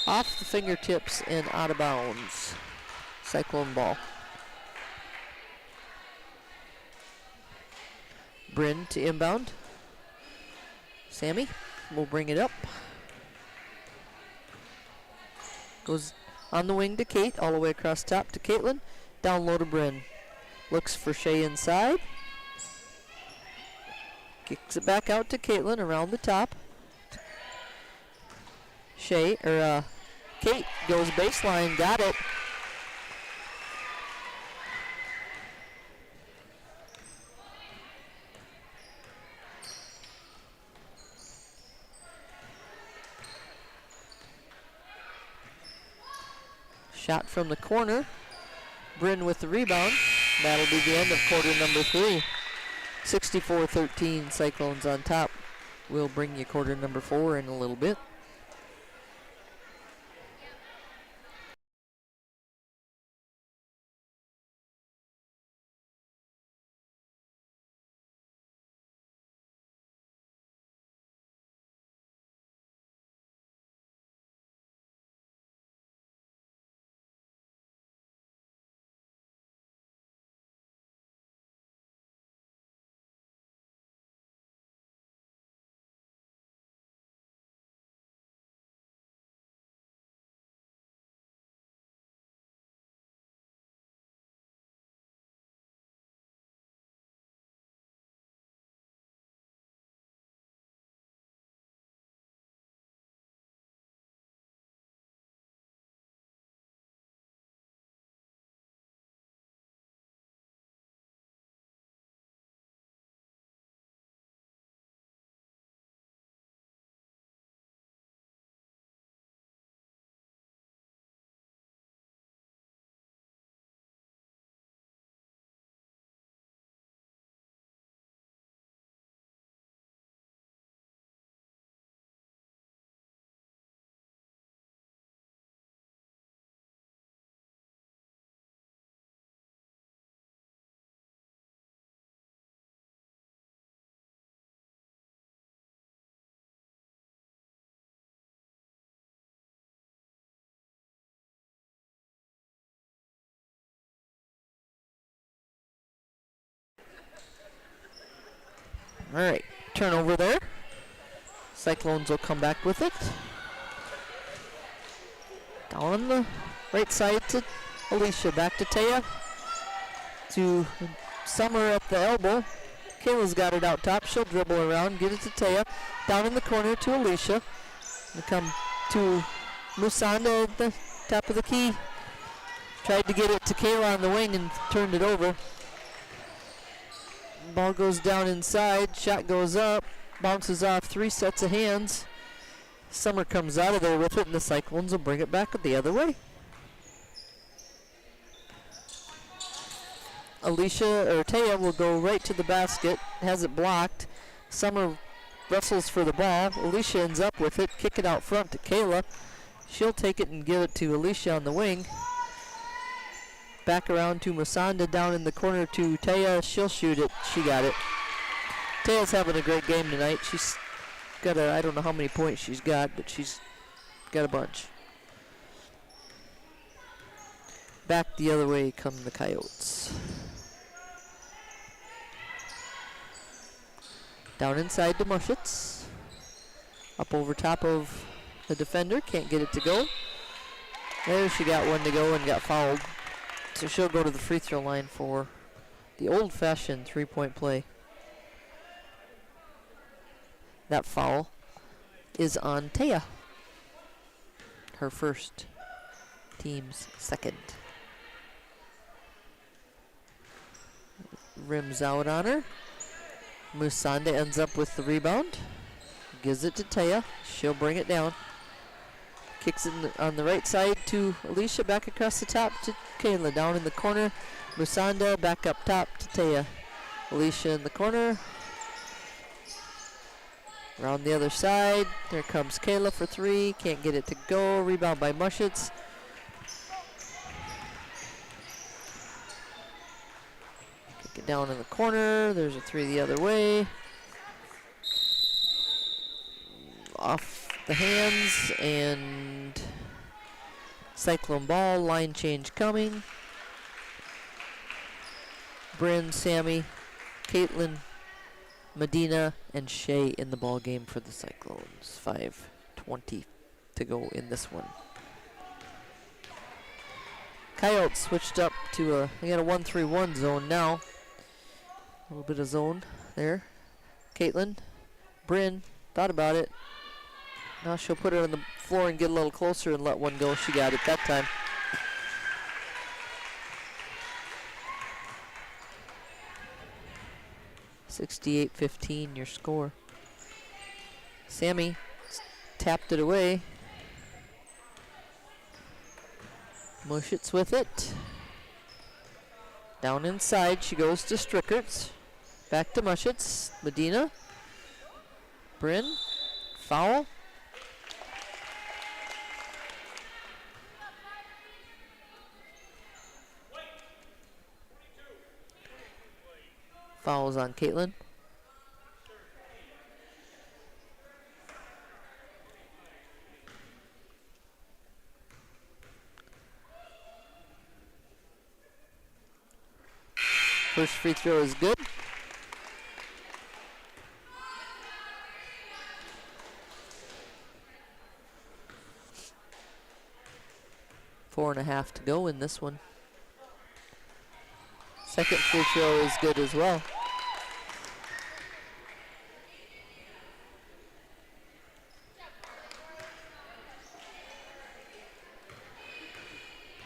Off the fingertips and out of bounds. Cyclone ball. Bryn to inbound. Sammy will bring it up. Goes on the wing to Kate. All the way across top to Caitlin. Down low to Bryn. Looks for Shea inside. Kicks it back out to Caitlin around the top. Kate goes baseline, got it. Shot from the corner. Bryn with the rebound. That'll be the end of quarter number 3. 64-13, Cyclones on top. We'll bring you quarter number 4 in a little bit. All right, turnover there. Cyclones will come back with it. Down on the right side to Alicia. Back to Taya. To Summer at the elbow. Kayla's got it out top. She'll dribble around, get it to Taya. Down in the corner to Alicia. They come to Musanda at the top of the key. Tried to get it to Kayla on the wing and turned it over. Ball goes down inside. Shot goes up. Bounces off 3 sets of hands. Summer comes out of there with it, and the Cyclones will bring it back the other way. Alicia, or Taya, will go right to the basket. Has it blocked. Summer wrestles for the ball. Alicia ends up with it. Kick it out front to Kayla. She'll take it and give it to Alicia on the wing. Back around to Musanda down in the corner to Taya. She'll shoot it. She got it. Taya's having a great game tonight. She's got I don't know how many points she's got, but she's got a bunch. Back the other way come the Coyotes. Down inside to Mushets. Up over top of the defender. Can't get it to go. There she got one to go and got fouled. So she'll go to the free throw line for the old-fashioned three-point play. That foul is on Taya. Her first, team's second. Rims out on her. Musanda ends up with the rebound. Gives it to Taya. She'll bring it down. Kicks it on the right side to Alicia. Back across the top to Kayla. Down in the corner. Musanda back up top to Taya. Alicia in the corner. Around the other side. There comes Kayla for 3. Can't get it to go. Rebound by Mushets. Kick it down in the corner. There's a 3 the other way. Off the hands and Cyclone ball. Line change coming. Bryn, Sammy, Caitlin, Medina, and Shea in the ball game for the Cyclones. 5:20 to go in this one. Coyotes switched up to they got a 1-3-1 zone now. A little bit of zone there. Caitlin, Bryn, thought about it. Now she'll put it on the floor and get a little closer and let one go. She got it that time. (68-15) your score. Sammy tapped it away. Mushets with it. Down inside, she goes to Strickerts. Back to Mushets. Medina. Bryn. Foul. Fouls on Caitlin. First free throw is good. Four and a half to go in this one. Second free throw is good as well.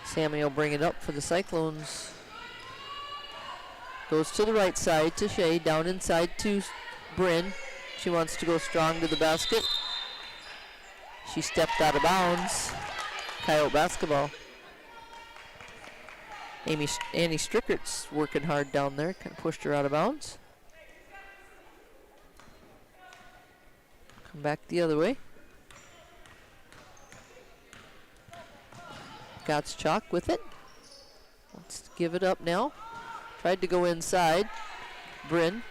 Sammy will bring it up for the Cyclones. Goes to the right side to Shea, down inside to Bryn. She wants to go strong to the basket. She stepped out of bounds. Coyote basketball. Annie Strickert's working hard down there, kind of pushed her out of bounds. Come back the other way. Gottschalk with it. Wants to give it up now. Tried to go inside. Bryn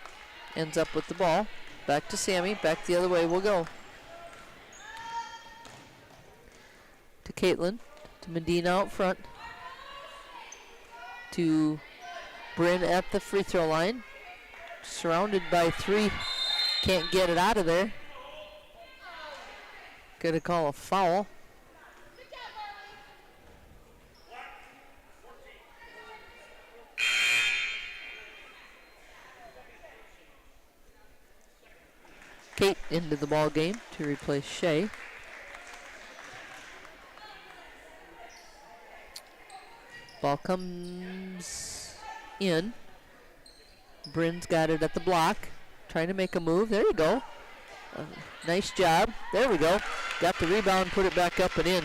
ends up with the ball. Back to Sammy. Back the other way we'll go. To Caitlin. To Medina out front. To Bryn at the free throw line. surrounded by 3. Can't get it out of there. Gonna call a foul. Kate into the ball game to replace Shea. Ball comes in. Bryn's got it at the block. Trying to make a move. There you go. Nice job. There we go. Got the rebound, put it back up and in.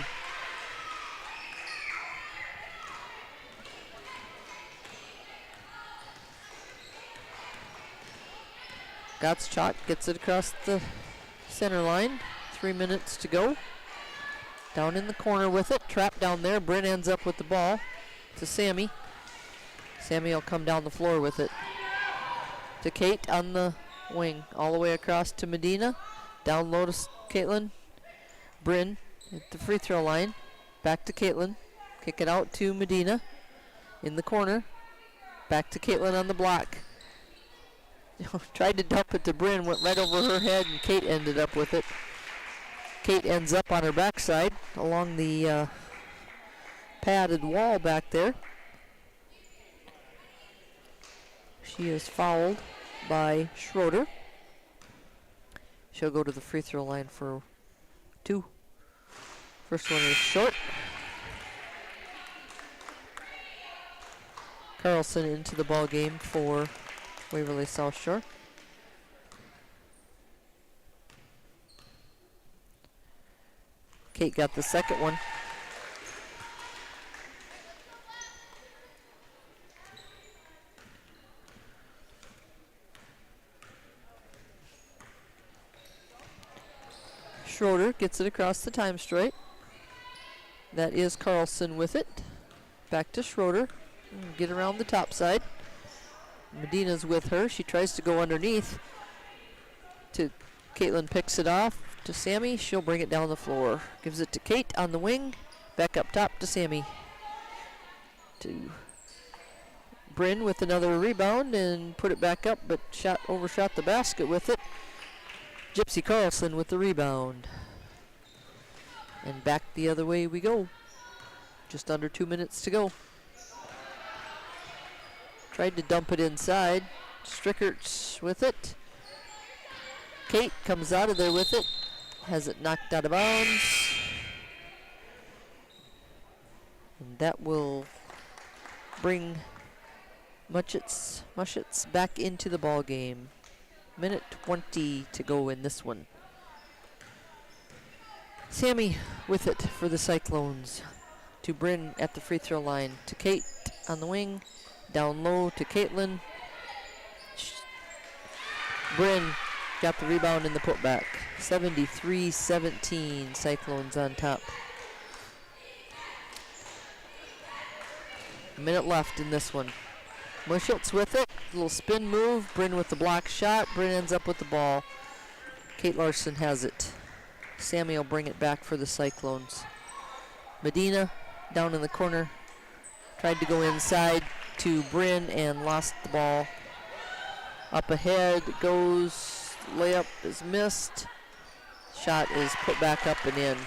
Gottschalk gets it across the center line. 3 minutes to go. Down in the corner with it. Trapped down there. Bryn ends up with the ball to Sammy. Sammy will come down the floor with it. To Kate on the wing. All the way across to Medina. Down low to Caitlin. Bryn at the free throw line. Back to Caitlin. Kick it out to Medina. In the corner. Back to Caitlin on the block. Tried to dump it to Bryn, went right over her head, and Kate ended up with it. Kate ends up on her backside along the padded wall back there. She is fouled by Schroeder. She'll go to the free throw line for 2. First one is short. Carlson into the ball game for Waverly South Shore. Kate got the second one. Schroeder gets it across the time stripe. That is Carlson with it. Back to Schroeder. Get around the top side. Medina's with her. She tries to go underneath. Caitlin picks it off to Sammy. She'll bring it down the floor. Gives it to Kate on the wing. Back up top to Sammy. To Bryn with another rebound and put it back up, but overshot the basket with it. Gypsy Carlson with the rebound. And back the other way we go. Just under 2 minutes to go. Tried to dump it inside. Strickerts with it. Kate comes out of there with it. Has it knocked out of bounds. And that will bring Muschitz back into the ball game. Minute 20 to go in this one. Sammy with it for the Cyclones. To Bryn at the free throw line. To Kate on the wing. Down low to Caitlin. Bryn got the rebound in the putback. 73-17, Cyclones on top. A minute left in this one. Muschitz with it. Little spin move. Bryn with the block shot. Bryn ends up with the ball. Kate Larson has it. Sammy will bring it back for the Cyclones. Medina down in the corner. Tried to go inside to Bryn and lost the ball. Up ahead goes. Layup is missed. Shot is put back up and in.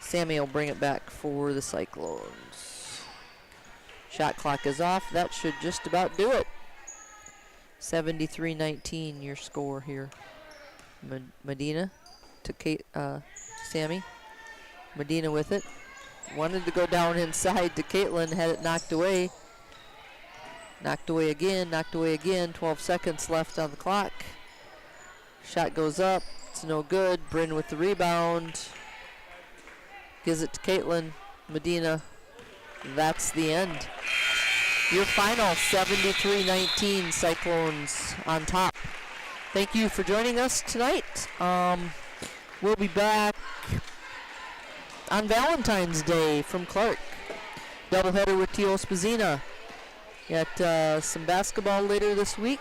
Sammy will bring it back for the Cyclones. Shot clock is off. That should just about do it. 73-19 your score here. Medina to Kate, Sammy. Medina with it. Wanted to go down inside to Caitlin, had it knocked away. Knocked away again, 12 seconds left on the clock. Shot goes up, it's no good. Bryn with the rebound. Gives it to Caitlin. Medina, that's the end. Your final, 73-19, Cyclones on top. Thank you for joining us tonight. We'll be back on Valentine's Day from Clark. Doubleheader with T.O. Spazina. Got some basketball later this week.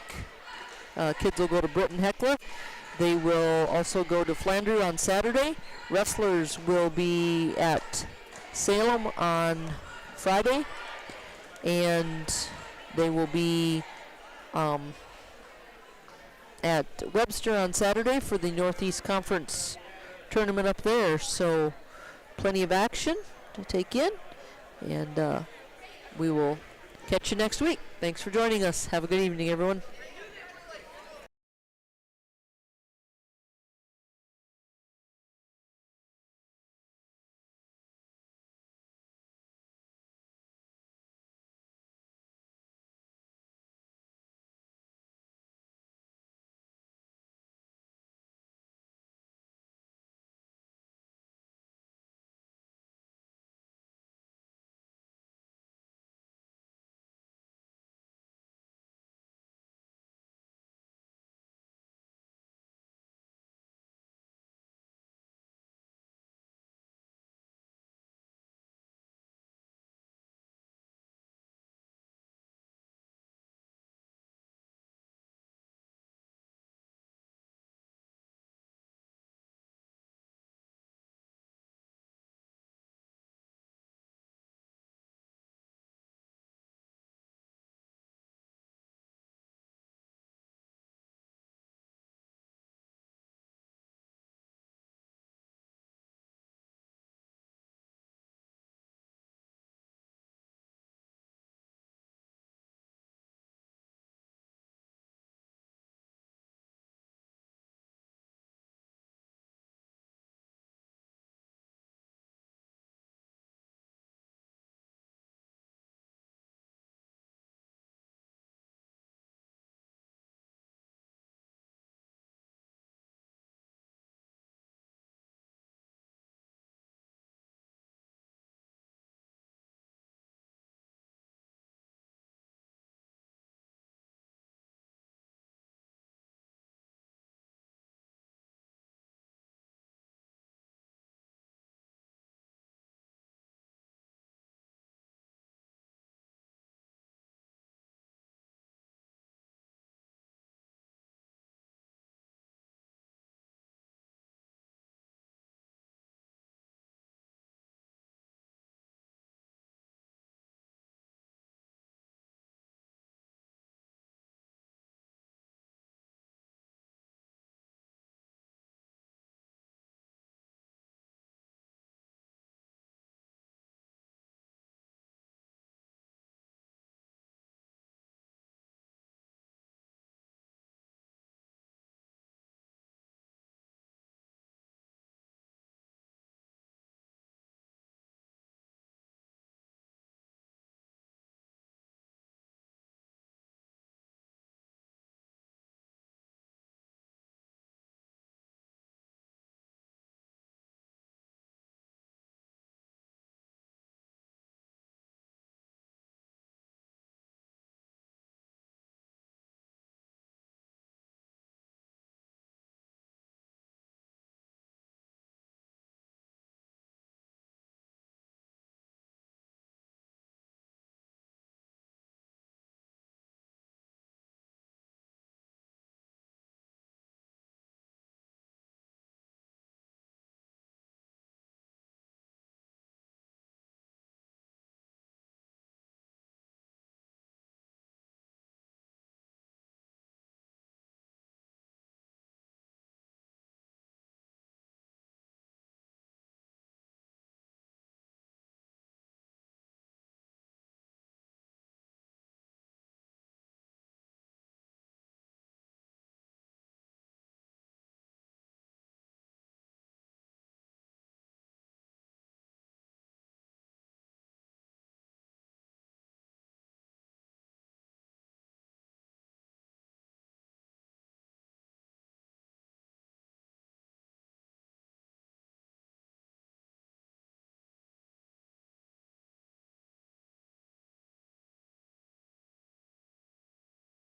Kids will go to Britton Heckler. They will also go to Flandreau on Saturday. Wrestlers will be at Salem on Friday. And they will be at Webster on Saturday for the Northeast Conference tournament up there. So plenty of action to take in, and we will catch you next week. Thanks for joining us. Have a good evening, everyone.